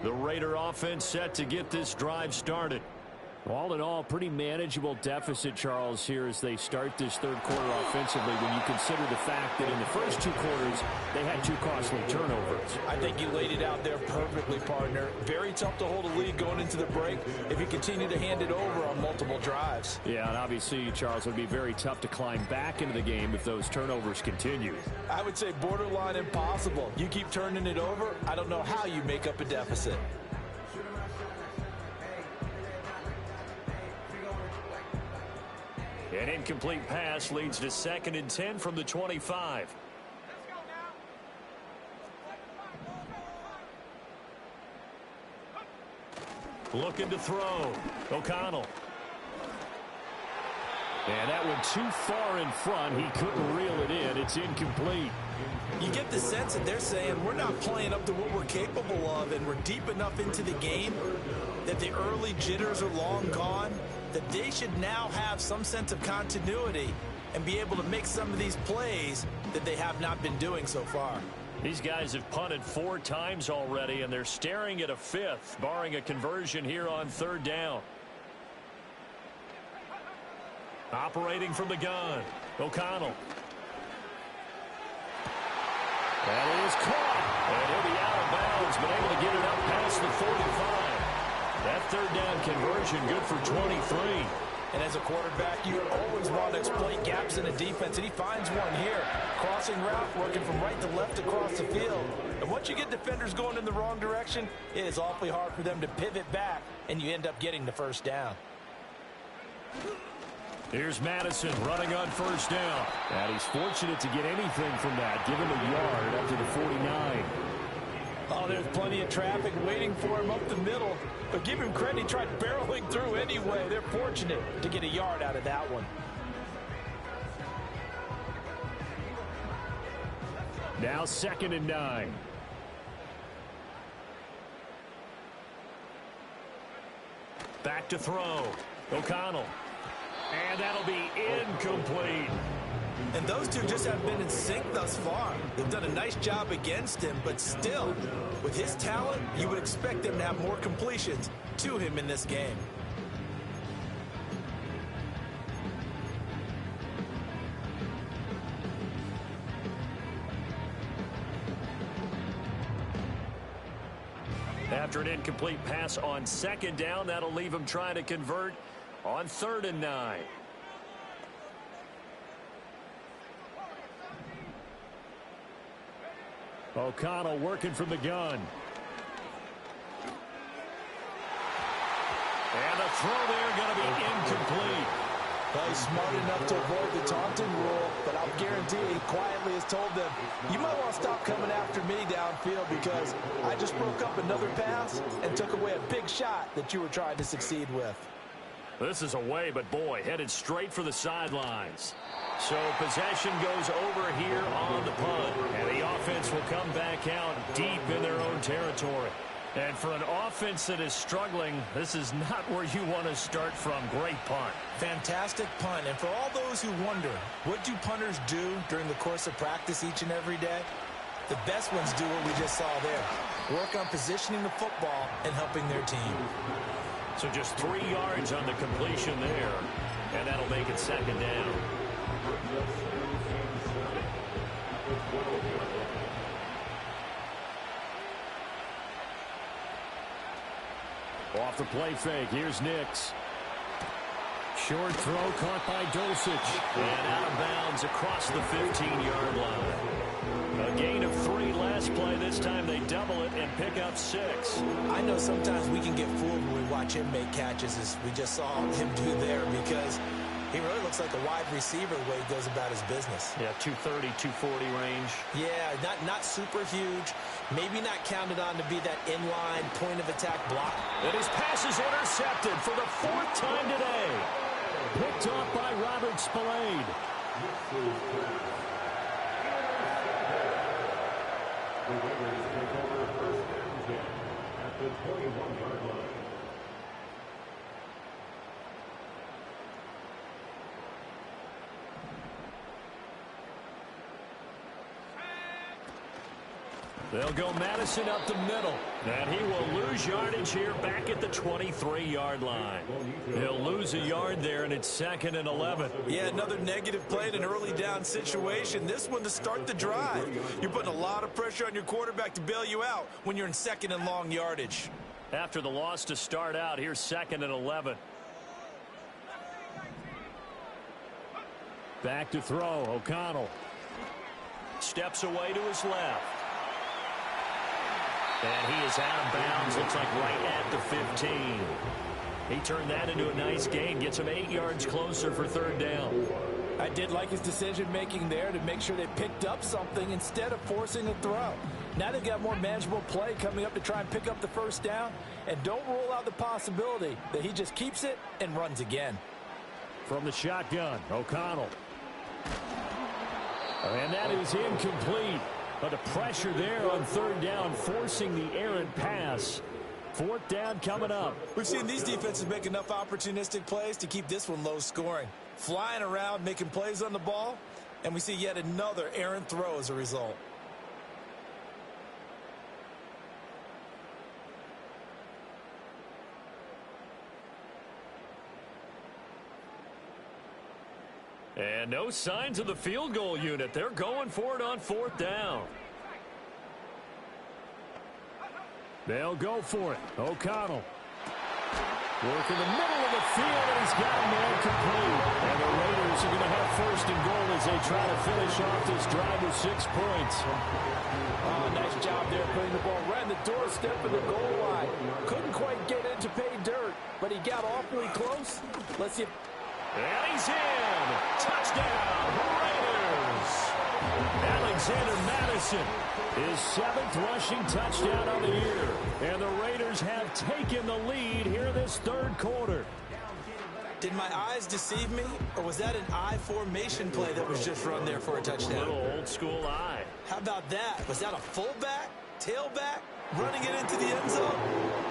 The Raider offense set to get this drive started. All in all, pretty manageable deficit, Charles, here as they start this third quarter offensively when you consider the fact that in the first two quarters, they had two costly turnovers. I think you laid it out there perfectly, partner. Very tough to hold a lead going into the break if you continue to hand it over on multiple drives. Yeah, and obviously, Charles, it would be very tough to climb back into the game if those turnovers continue. I would say borderline impossible. You keep turning it over, I don't know how you make up a deficit. An incomplete pass leads to 2nd and 10 from the 25. Looking to throw. O'Connell. And that went too far in front. He couldn't reel it in. It's incomplete. You get the sense that they're saying we're not playing up to what we're capable of, and we're deep enough into the game that the early jitters are long gone, that they should now have some sense of continuity and be able to make some of these plays that they have not been doing so far. These guys have punted 4 times already, and they're staring at a 5th, barring a conversion here on 3rd down. Operating from the gun, O'Connell. That is caught, and he'll be out of bounds, but able to get it up past the 45. That 3rd down conversion good for 23. And as a quarterback, you always want to exploit gaps in the defense, and he finds one here. Crossing route, working from right to left across the field. And once you get defenders going in the wrong direction, it is awfully hard for them to pivot back, and you end up getting the 1st down. Here's Madison running on 1st down. And he's fortunate to get anything from that. Give him a yard up to the 49. Oh, there's plenty of traffic waiting for him up the middle. But give him credit, he tried barreling through anyway. They're fortunate to get a yard out of that one. Now 2nd and 9. Back to throw. O'Connell. And that'll be incomplete. And those two just haven't been in sync thus far. They've done a nice job against him, but still, with his talent, you would expect them to have more completions to him in this game. After an incomplete pass on 2nd down, that'll leave him trying to convert on 3rd and 9. O'Connell working from the gun. And the throw there going to be incomplete. Well, he's smart enough to avoid the taunting rule, but I'll guarantee he quietly has told them, you might want to stop coming after me downfield because I just broke up another pass and took away a big shot that you were trying to succeed with. This is away, but boy, headed straight for the sidelines. So possession goes over here on the punt, and the offense will come back out deep in their own territory. And for an offense that is struggling, this is not where you want to start from. Great punt. Fantastic punt. And for all those who wonder, what do punters do during the course of practice each and every day? The best ones do what we just saw there. Work on positioning the football and helping their team. So just 3 yards on the completion there, and that'll make it 2nd down. Off the play fake, here's Nix. Short throw caught by Dulcich. And out of bounds across the 15-yard line. A gain of 3 last play. This time they double it and pick up 6. I know sometimes we can get fooled when we watch him make catches, as we just saw him do there, because he really looks like a wide receiver the way he goes about his business. Yeah, 230, 240 range. Yeah, not super huge. Maybe not counted on to be that inline point-of-attack block. And his pass is intercepted for the 4th time today. Picked off by Robert Spillane. They'll go Madison up the middle. And he will lose yardage here back at the 23-yard line. He'll lose a yard there, and it's 2nd and 11. Yeah, another negative play in an early down situation. This one to start the drive. You're putting a lot of pressure on your quarterback to bail you out when you're in 2nd and long yardage. After the loss to start out, here's 2nd and 11. Back to throw. O'Connell steps away to his left. And he is out of bounds. Looks like right at the 15. He turned that into a nice gain. Gets him 8 yards closer for 3rd down. I did like his decision-making there to make sure they picked up something instead of forcing a throw. Now they've got more manageable play coming up to try and pick up the 1st down. And don't rule out the possibility that he just keeps it and runs again. From the shotgun, O'Connell. And that is incomplete. But the pressure there on 3rd down, forcing the errant pass. 4th down coming up. We've seen these defenses make enough opportunistic plays to keep this one low scoring. Flying around, making plays on the ball, and we see yet another errant throw as a result. And no signs of the field goal unit. They're going for it on 4th down. They'll go for it. O'Connell. Working the middle of the field, and he's got a man complete. And the Raiders are going to have 1st and goal as they try to finish off this drive with 6 points. Oh, nice job there putting the ball right in the doorstep of the goal line. Couldn't quite get in to pay dirt, but he got awfully close. Let's see if... And he's in. Touchdown, Raiders. Alexander Madison, his 7th rushing touchdown of the year. And the Raiders have taken the lead here this 3rd quarter. Did my eyes deceive me, or was that an I formation play that was just run there for a touchdown? A little old school eye. How about that? Was that a fullback, tailback, running it into the end zone?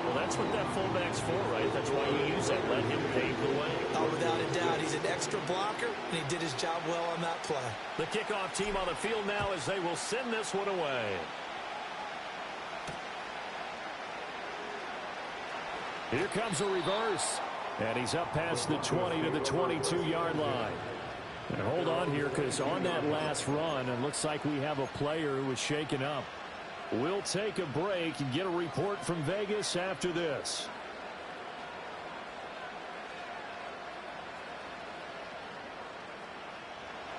Well, that's what that fullback's for, right? That's why you use that. Let him pave the way. Oh, without a doubt. He's an extra blocker, and he did his job well on that play. The kickoff team on the field now as they will send this one away. Here comes a reverse. And he's up past the 20 to the 22-yard line. And hold on here, because on that last run, it looks like we have a player who was shaken up. We'll take a break and get a report from Vegas after this.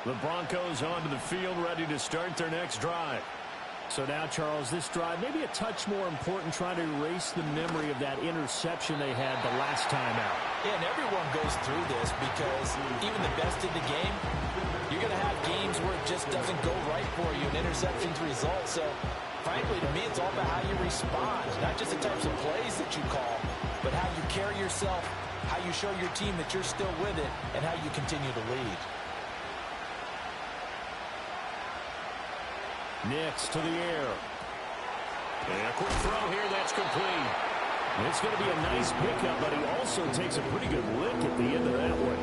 The Broncos onto the field, ready to start their next drive. So now, Charles, this drive maybe a touch more important, trying to erase the memory of that interception they had the last time out. Yeah, and everyone goes through this because even the best in the game, you're going to have games where it just doesn't go right for you, and interceptions result. So, frankly, to me, it's all about how you respond, not just the types of plays that you call, but how you carry yourself, how you show your team that you're still with it, and how you continue to lead. Nix to the air. And a quick throw here, that's complete. It's going to be a nice pickup, but he also takes a pretty good lick at the end of that one.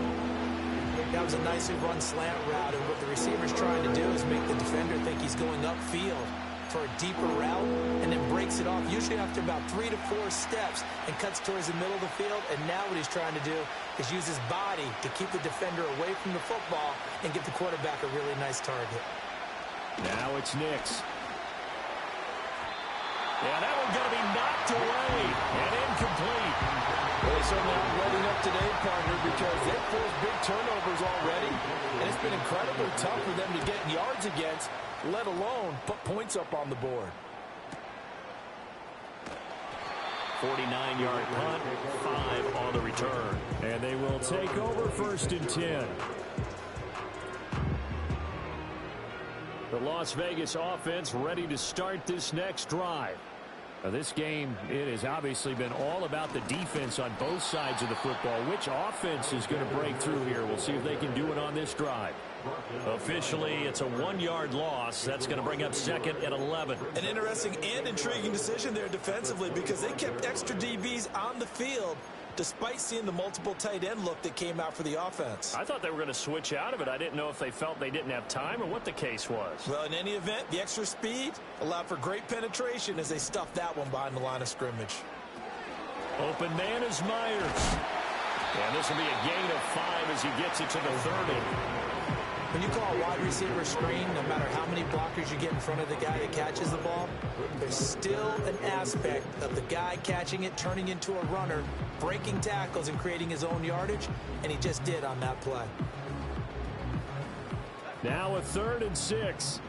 That was a nicely run slant route, and what the receiver's trying to do is make the defender think he's going upfield for a deeper route, and then breaks it off, usually after about 3 to 4 steps, and cuts towards the middle of the field. And now what he's trying to do is use his body to keep the defender away from the football and get the quarterback a really nice target. Now it's Nix. Yeah, that one's going to be knocked away and incomplete. Well, they certainly aren't letting up today, partner, because they've forced big turnovers already, and it's been incredibly tough for them to get yards against, let alone put points up on the board. 49-yard punt, 5 on the return. And they will take over 1st and 10. The Las Vegas offense ready to start this next drive. Now, this game, it has obviously been all about the defense on both sides of the football. Which offense is going to break through here? We'll see if they can do it on this drive. Officially, it's a 1-yard loss. That's going to bring up 2nd and 11. An interesting and intriguing decision there defensively, because they kept extra DBs on the field despite seeing the multiple tight end look that came out for the offense. I thought they were going to switch out of it. I didn't know if they felt they didn't have time or what the case was. Well, in any event, the extra speed allowed for great penetration as they stuffed that one behind the line of scrimmage. Open man is Myers. And this will be a gain of 5 as he gets it to the 30. When you call a wide receiver screen, no matter how many blockers you get in front of the guy that catches the ball, there's still an aspect of the guy catching it, turning into a runner, breaking tackles and creating his own yardage, and he just did on that play. Now a 3rd and 6.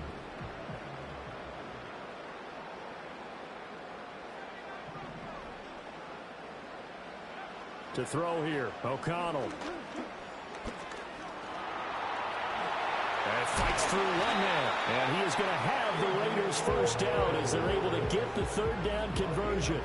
To throw here, O'Connell. And fights through one man. And he is going to have the Raiders first down as they're able to get the 3rd down conversion.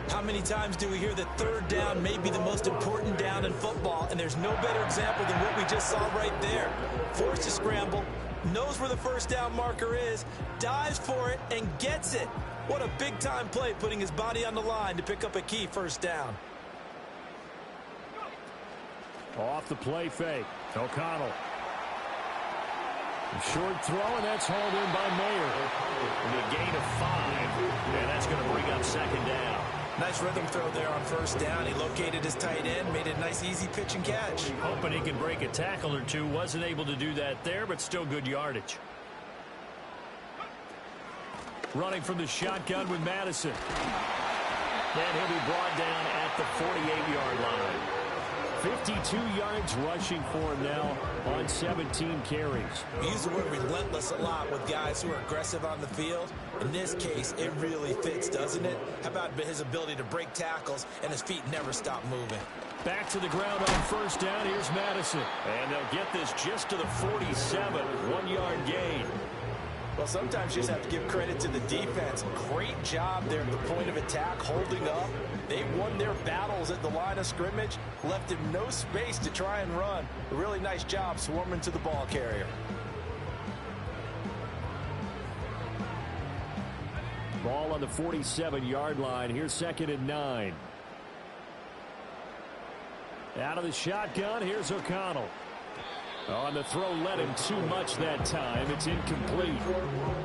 How many times do we hear that 3rd down may be the most important down in football, and there's no better example than what we just saw right there. Forced to scramble, knows where the first down marker is, dives for it, and gets it. What a big-time play, putting his body on the line to pick up a key first down. Off the play fake, O'Connell. Short throw, and that's hauled in by Mayer. And a gain of 5, and that's going to bring up 2nd down. Nice rhythm throw there on first down. He located his tight end, made it a nice, easy pitch and catch. Hoping he can break a tackle or two. Wasn't able to do that there, but still good yardage. Running from the shotgun with Madison. And he'll be brought down at the 48-yard line. 52 yards rushing for him now on 17 carries. We use the word relentless a lot with guys who are aggressive on the field. In this case, it really fits, doesn't it? How about his ability to break tackles and his feet never stop moving? Back to the ground on first down. Here's Madison. And they'll get this just to the 47. 1-yard gain. Well, sometimes you just have to give credit to the defense. Great job there at the point of attack, holding up. They won their battles at the line of scrimmage, left him no space to try and run. A really nice job swarming to the ball carrier. Ball on the 47-yard line. Here's 2nd and 9. Out of the shotgun, here's O'Connell. On the throw, led him too much that time. It's incomplete.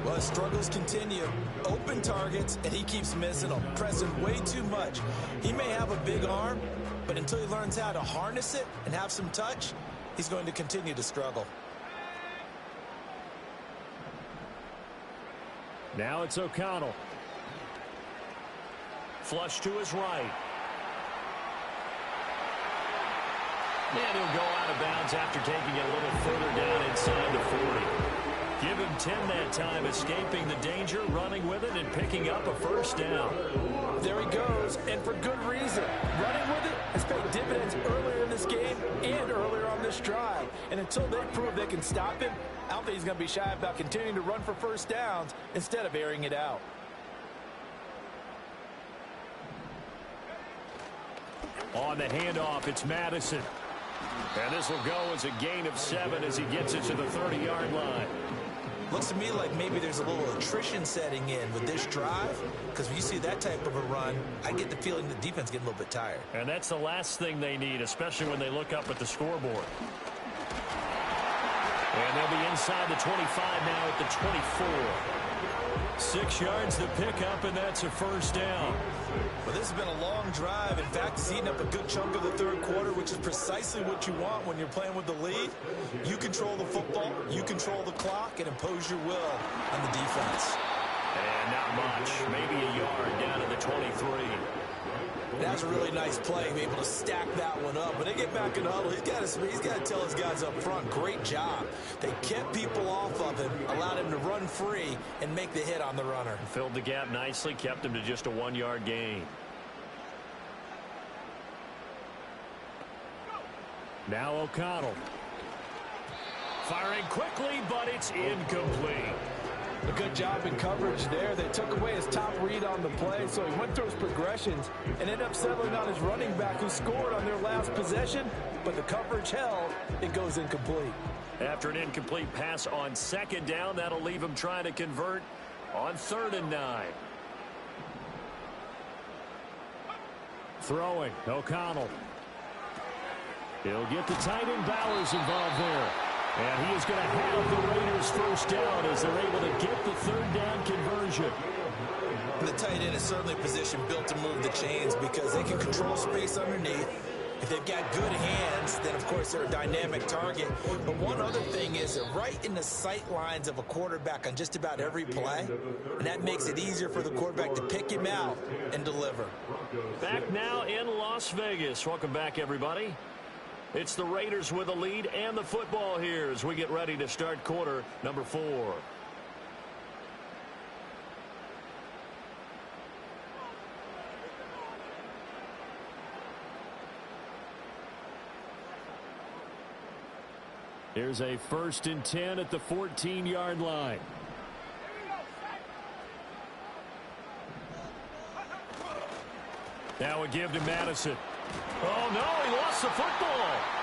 Well, his struggles continue. Open targets, and he keeps missing them, pressing way too much. He may have a big arm, but until he learns how to harness it and have some touch, he's going to continue to struggle. Now it's O'Connell. Flush to his right. And he'll go out of bounds after taking it a little further down inside the 40. Give him 10 that time, escaping the danger, running with it, and picking up a first down. There he goes, and for good reason. Running with it has paid dividends earlier in this game and earlier on this drive. And until they prove they can stop him, I don't think he's going to be shy about continuing to run for first downs instead of airing it out. On the handoff, it's Madison. And this will go as a gain of 7 as he gets it to the 30-yard line. Looks to me like maybe there's a little attrition setting in with this drive, because when you see that type of a run, I get the feeling the defense getting a little bit tired. And that's the last thing they need, especially when they look up at the scoreboard. And they'll be inside the 25 now at the 24. 6 yards to pick up, and that's a first down. Well, this has been a long drive. In fact, it's eaten up a good chunk of the third quarter, which is precisely what you want when you're playing with the lead. You control the football, you control the clock, and impose your will on the defense. And not much, maybe a yard down to the 23. That's a really nice play, be able to stack that one up. When they get back in the huddle, he's got to tell his guys up front, great job. They kept people off of him, allowed him to run free and make the hit on the runner. Filled the gap nicely, kept him to just a 1-yard gain. Now O'Connell. Firing quickly, but it's incomplete. A good job in coverage there. They took away his top read on the play, so he went through his progressions and ended up settling on his running back who scored on their last possession, but the coverage held. It goes incomplete. After an incomplete pass on 2nd down, that'll leave him trying to convert on 3rd and 9. Throwing, O'Connell. He'll get the tight end Bowers involved there. And he is going to have the Raiders first down as they're able to get the third down conversion. And the tight end is certainly a position built to move the chains because they can control space underneath. If they've got good hands, then, of course, they're a dynamic target. But one other thing is they're right in the sight lines of a quarterback on just about every play. And that makes it easier for the quarterback to pick him out and deliver. Back now in Las Vegas. Welcome back, everybody. It's the Raiders with a lead and the football here as we get ready to start quarter number 4. Here's a 1st and 10 at the 14-yard line. Now a give to Madison. Oh, no, he lost the football.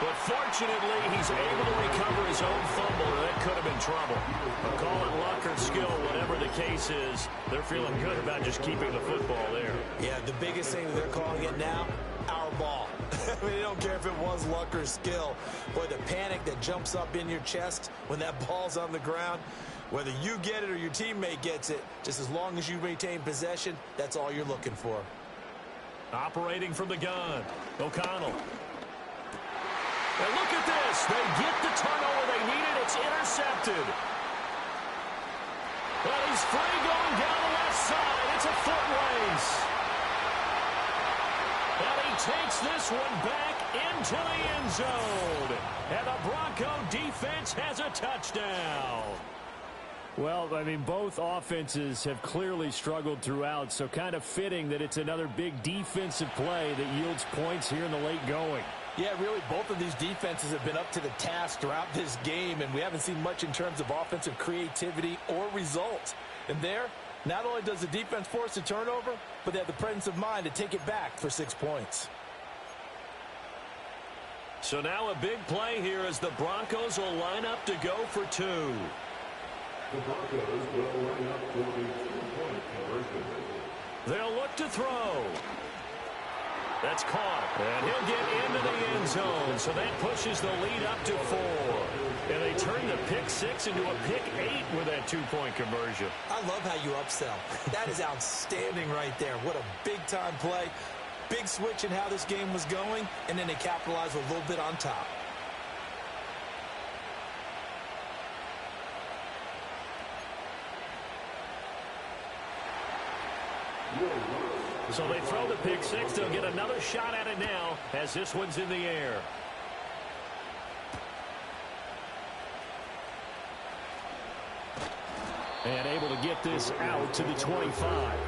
But fortunately, he's able to recover his own fumble, or that could have been trouble. But call it luck or skill, whatever the case is, they're feeling good about just keeping the football there. Yeah, the biggest thing that they're calling it now, our ball. I mean, they don't care if it was luck or skill. Boy, the panic that jumps up in your chest when that ball's on the ground, whether you get it or your teammate gets it, just as long as you maintain possession, that's all you're looking for. Operating from the gun, O'Connell. And look at this. They get the turnover they needed. It's intercepted. Well, he's free going down the left side. It's a foot race. And he takes this one back into the end zone. And the Bronco defense has a touchdown. Well, I mean, both offenses have clearly struggled throughout, so kind of fitting that it's another big defensive play that yields points here in the late going. Yeah, really, both of these defenses have been up to the task throughout this game, and we haven't seen much in terms of offensive creativity or results. And there, not only does the defense force a turnover, but they have the presence of mind to take it back for 6 points. So now a big play here as the Broncos will line up to go for 2. The Broncos will line up for the 2-point conversion. They'll look to throw. That's caught. And he'll get into the end zone. So that pushes the lead up to 4. And they turn the pick 6 into a pick 8 with that 2-point conversion. I love how you upsell. That is outstanding right there. What a big-time play. Big switch in how this game was going, and then they capitalized with a little bit on top. So they throw the pick 6. They'll get another shot at it now as this one's in the air. And able to get this out to the 25.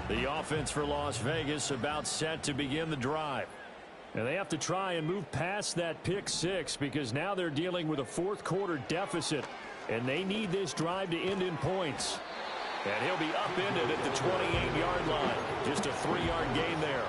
The offense for Las Vegas about set to begin the drive. And they have to try and move past that pick 6 because now they're dealing with a fourth-quarter deficit, and they need this drive to end in points. And he'll be upended at the 28-yard line. Just a 3-yard gain there.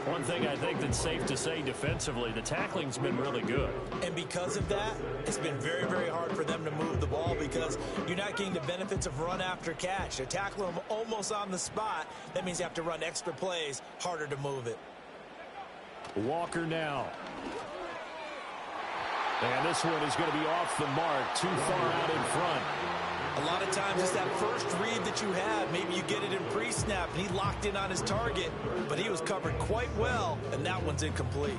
One thing I think that's safe to say defensively, the tackling's been really good. And because of that, it's been very, very hard for them to move the ball because you're not getting the benefits of run after catch. They're tackling them almost on the spot. That means you have to run extra plays, harder to move it. Walker now. And this one is going to be off the mark, too far out in front. A lot of times it's that first read that you have. Maybe you get it in pre-snap, and he locked in on his target, but he was covered quite well, and that one's incomplete.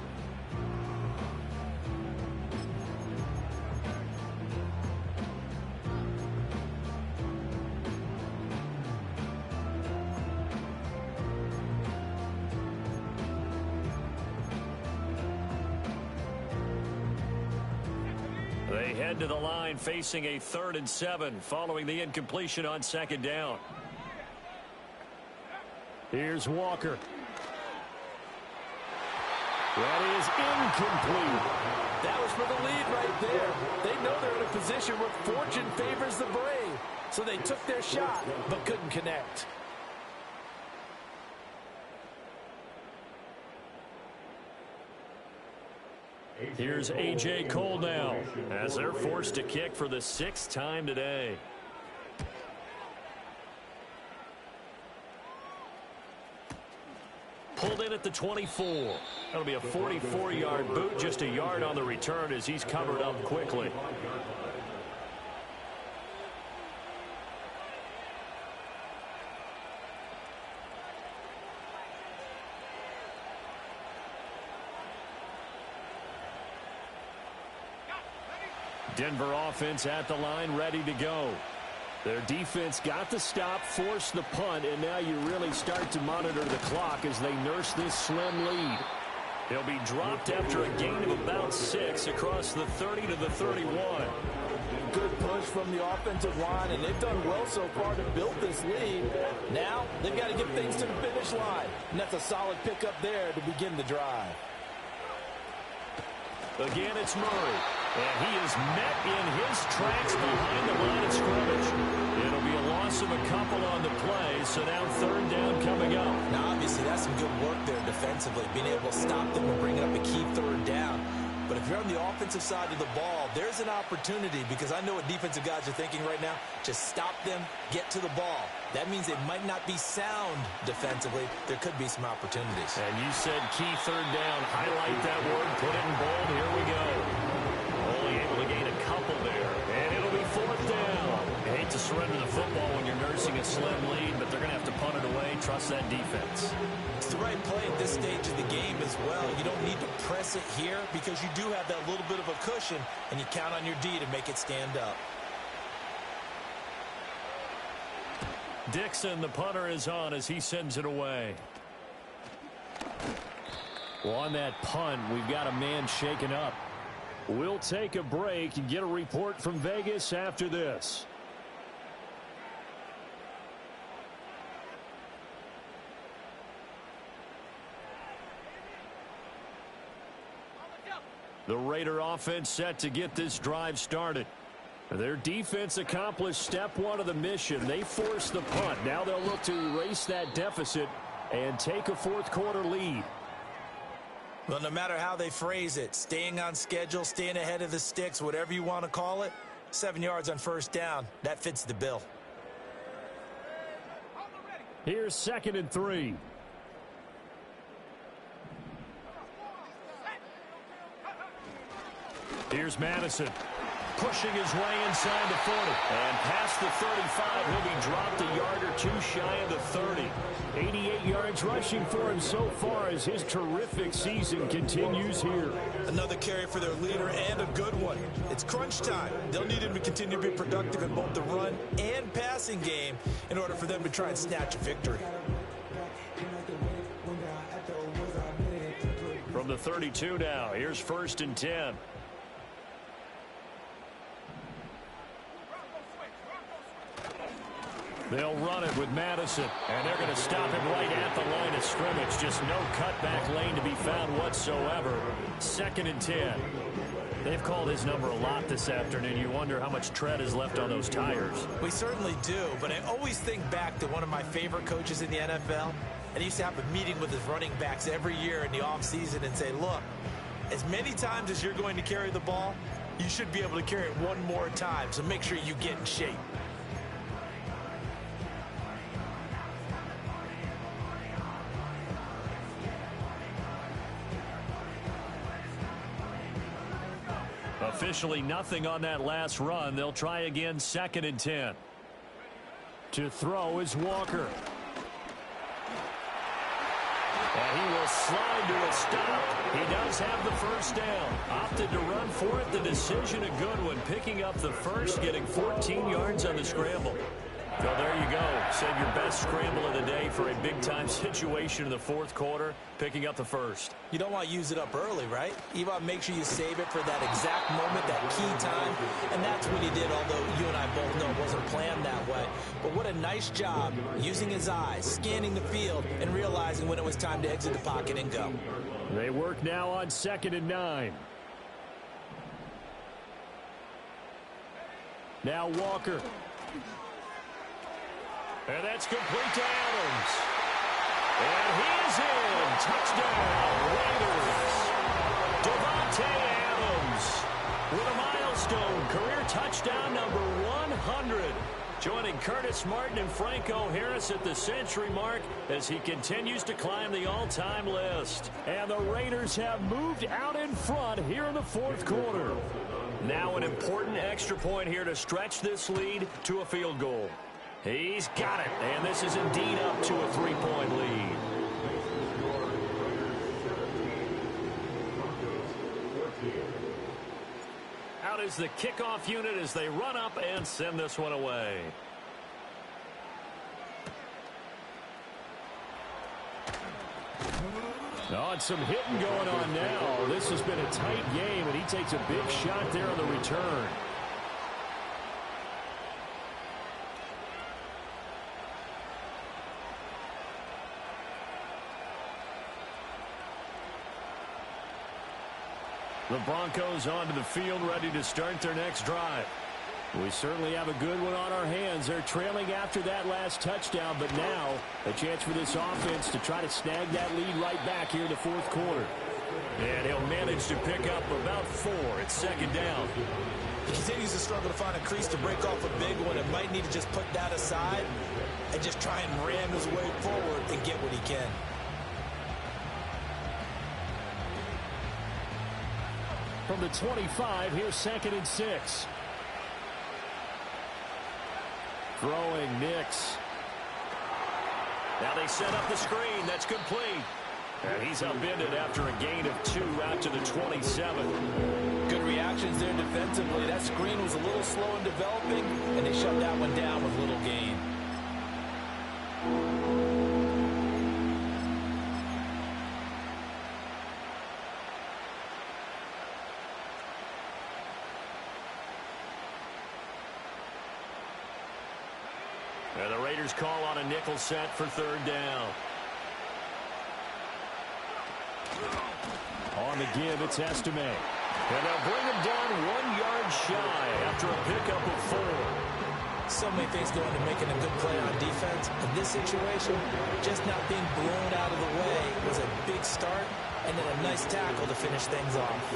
They head to the line facing a 3rd and 7 following the incompletion on 2nd down. Here's Walker. That is incomplete. That was for the lead right there. They know they're in a position where fortune favors the brave. So they took their shot, but couldn't connect. Here's A.J. Cole now, as they're forced to kick for the 6th time today. Pulled in at the 24. That'll be a 44-yard boot, just a yard on the return as he's covered up quickly. Denver offense at the line, ready to go. Their defense got the stop, forced the punt, and now you really start to monitor the clock as they nurse this slim lead. They'll be dropped after a gain of about 6 across the 30 to the 31. Good push from the offensive line, and they've done well so far to build this lead. Now they've got to get things to the finish line, and that's a solid pickup there to begin the drive. Again, it's Murray, and he is met in his tracks behind the line of scrimmage. It'll be a loss of a couple on the play, so now 3rd down coming up. Now, obviously, that's some good work there defensively, being able to stop them and bringing up a key 3rd down. But if you're on the offensive side of the ball, there's an opportunity, because I know what defensive guys are thinking right now. Just stop them, get to the ball. That means they might not be sound defensively. There could be some opportunities. And you said key 3rd down. Highlight that word, put it in bold. Here we go. Only able to gain a couple there. And it'll be 4th down. You hate to surrender the football when you're nursing a slim lead, but they're going to have to punt it away. Trust that defense. It's the right play at this stage of the game as well. You don't need to press it here because you do have that little bit of a cushion, and you count on your D to make it stand up. Dixon, the punter, is on as he sends it away. Well, on that punt, we've got a man shaken up. We'll take a break and get a report from Vegas after this. The Raider offense set to get this drive started. Their defense accomplished step 1 of the mission. They forced the punt. Now they'll look to erase that deficit and take a 4th quarter lead. Well, no matter how they phrase it, staying on schedule, staying ahead of the sticks, whatever you want to call it, 7 yards on 1st down, that fits the bill. Here's 2nd and 3. Here's Madison. Pushing his way inside the 40. And past the 35, he'll be dropped a yard or 2 shy of the 30. 88 yards rushing for him so far as his terrific season continues here. Another carry for their leader and a good one. It's crunch time. They'll need him to continue to be productive in both the run and passing game in order for them to try and snatch a victory. From the 32 now, here's 1st and 10. They'll run it with Madison, and they're going to stop him right at the line of scrimmage. Just no cutback lane to be found whatsoever. 2nd and 10. They've called his number a lot this afternoon. You wonder how much tread is left on those tires. We certainly do, but I always think back to one of my favorite coaches in the NFL, and he used to have a meeting with his running backs every year in the offseason and say, look, as many times as you're going to carry the ball, you should be able to carry it one more time, so make sure you get in shape. Officially nothing on that last run. They'll try again, 2nd and 10. To throw is Walker. And he will slide to a stop. He does have the 1st down. Opted to run for it. The decision a good one. Picking up the 1st, getting 14 yards on the scramble. Well, there you go. Save your best scramble of the day for a big-time situation in the fourth quarter, picking up the first. You don't want to use it up early, right? You want to make sure you save it for that exact moment, that key time, and that's what he did, although you and I both know it wasn't planned that way. But what a nice job using his eyes, scanning the field, and realizing when it was time to exit the pocket and go. They work now on 2nd and 9. Now Walker. And that's complete to Adams. And he's in. Touchdown, Raiders. Devontae Adams with a milestone career touchdown number 100. Joining Curtis Martin and Franco Harris at the century mark as he continues to climb the all-time list. And the Raiders have moved out in front here in the fourth quarter. Now an important extra point here to stretch this lead to a field goal. He's got it, and this is indeed up to a 3-point lead. Out is the kickoff unit as they run up and send this one away. Oh, and some hitting going on now. This has been a tight game, and he takes a big shot there on the return. The Broncos onto the field, ready to start their next drive. We certainly have a good one on our hands. They're trailing after that last touchdown, but now a chance for this offense to try to snag that lead right back here in the fourth quarter. And he'll manage to pick up about 4 at 2nd down. He continues to struggle to find a crease to break off a big one and might need to just put that aside and just try and ram his way forward and get what he can. From the 25, here's 2nd and 6. Throwing Nix. Now they set up the screen. That's complete. And he's upended after a gain of 2 out to the 27. Good reactions there defensively. That screen was a little slow in developing, and they shut that one down with little gain. And the Raiders call on a nickel set for 3rd down. On the give, it's Estime. And they'll bring him down 1 yard shy after a pickup of 4. So many things go into making a good play on defense. In this situation, just not being blown out of the way was a big start, and then a nice tackle to finish things off.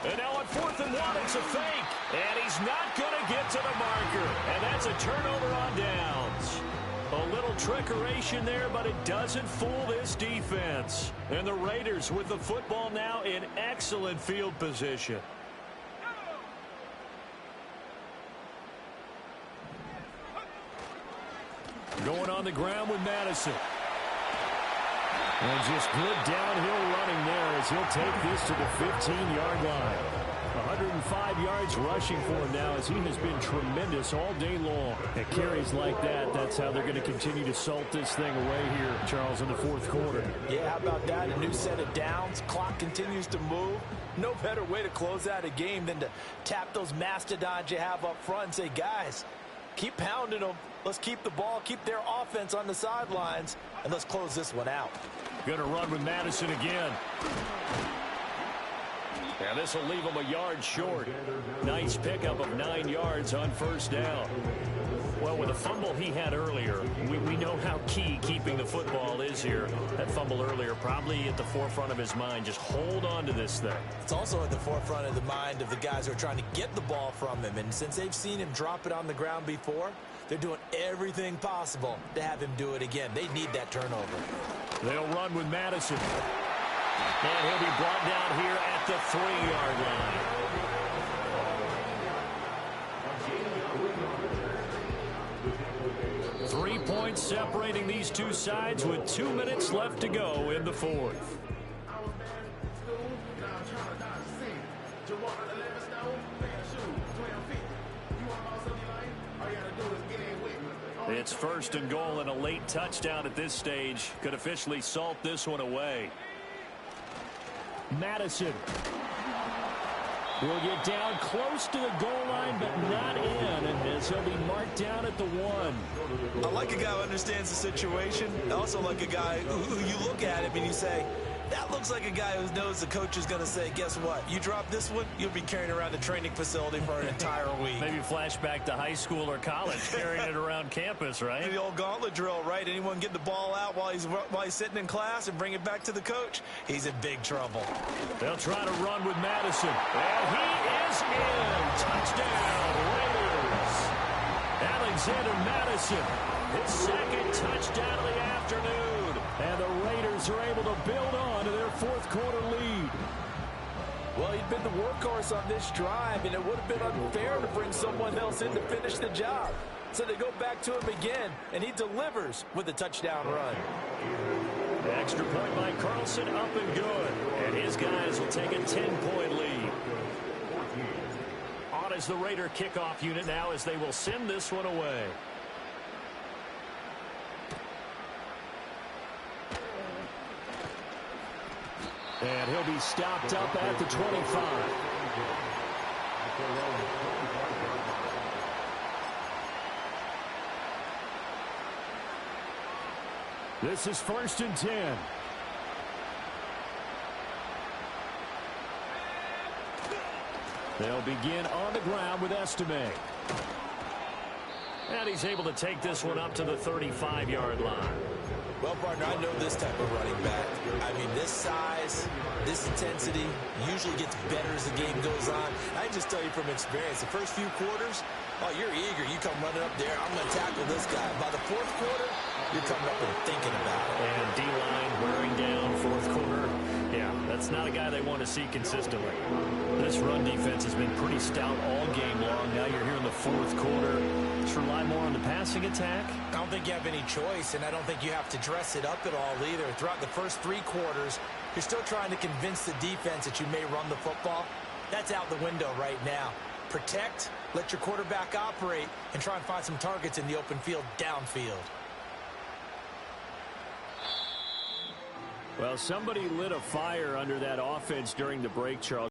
And now on 4th and 1, it's a fake. And he's not going to get to the marker. And that's a turnover on downs. A little trickeration there, but it doesn't fool this defense. And the Raiders with the football now in excellent field position. Going on the ground with Madison. And just good downhill running there as he'll take this to the 15-yard line. 105 yards rushing for him now as he has been tremendous all day long. And carries like that, that's how they're going to continue to salt this thing away here, Charles, in the fourth quarter. Yeah, how about that? A new set of downs. Clock continues to move. No better way to close out a game than to tap those mastodons you have up front and say, guys, keep pounding them. Let's keep the ball, keep their offense on the sidelines, and let's close this one out. Going to run with Madison again. And this will leave him a yard short. Nice pickup of 9 yards on 1st down. Well, with the fumble he had earlier, we know how key keeping the football is here. That fumble earlier probably at the forefront of his mind. Just hold on to this thing. It's also at the forefront of the mind of the guys who are trying to get the ball from him. And since they've seen him drop it on the ground before, they're doing everything possible to have him do it again. They need that turnover. They'll run with Madison. And he'll be brought down here at the 3-yard line. 3 points separating these two sides with 2 minutes left to go in the fourth. You want 11 stone, pair of shoes, 12 feet. You want all something like? All you gotta do is get in. It's 1st and goal, and a late touchdown at this stage could officially salt this one away. Madison will get down close to the goal line, but not in, as he'll be marked down at the 1. I like a guy who understands the situation. I also like a guy who you look at him and you say, that looks like a guy who knows the coach is going to say, guess what? You drop this one, you'll be carrying around the training facility for an entire week. Maybe flashback to high school or college, carrying it around campus, right? The old gauntlet drill, right? Anyone get the ball out while he's sitting in class and bring it back to the coach? He's in big trouble. They'll try to run with Madison. And he is in. Touchdown, Raiders. Alexander Madison, his 2nd touchdown of the afternoon. And the Raiders are able to build on to their 4th quarter lead. Well, he'd been the workhorse on this drive, and it would have been unfair to bring someone else in to finish the job. So they go back to him again, and he delivers with a touchdown run. The extra point by Carlson, up and good. And his guys will take a 10-point lead. On as the Raider kickoff unit now, as they will send this one away. And he'll be stopped up at the 25. This is 1st and 10. They'll begin on the ground with Estime. And he's able to take this one up to the 35-yard line. Well, partner, I know this type of running back. I mean, this size, this intensity usually gets better as the game goes on. I can just tell you from experience, the first few quarters, oh, you're eager. You come running up there, I'm going to tackle this guy. By the 4th quarter, you're coming up and thinking about it. And D-line wearing down, 4th quarter. Yeah, that's not a guy they want to see consistently. This run defense has been pretty stout all game long. Now you're here in the 4th quarter. Just rely more on the passing attack. I don't think you have any choice, and I don't think you have to dress it up at all either. Throughout the first 3 quarters, you're still trying to convince the defense that you may run the football. That's out the window right now. Protect, let your quarterback operate, and try and find some targets in the open field downfield. Well, somebody lit a fire under that offense during the break, Charles.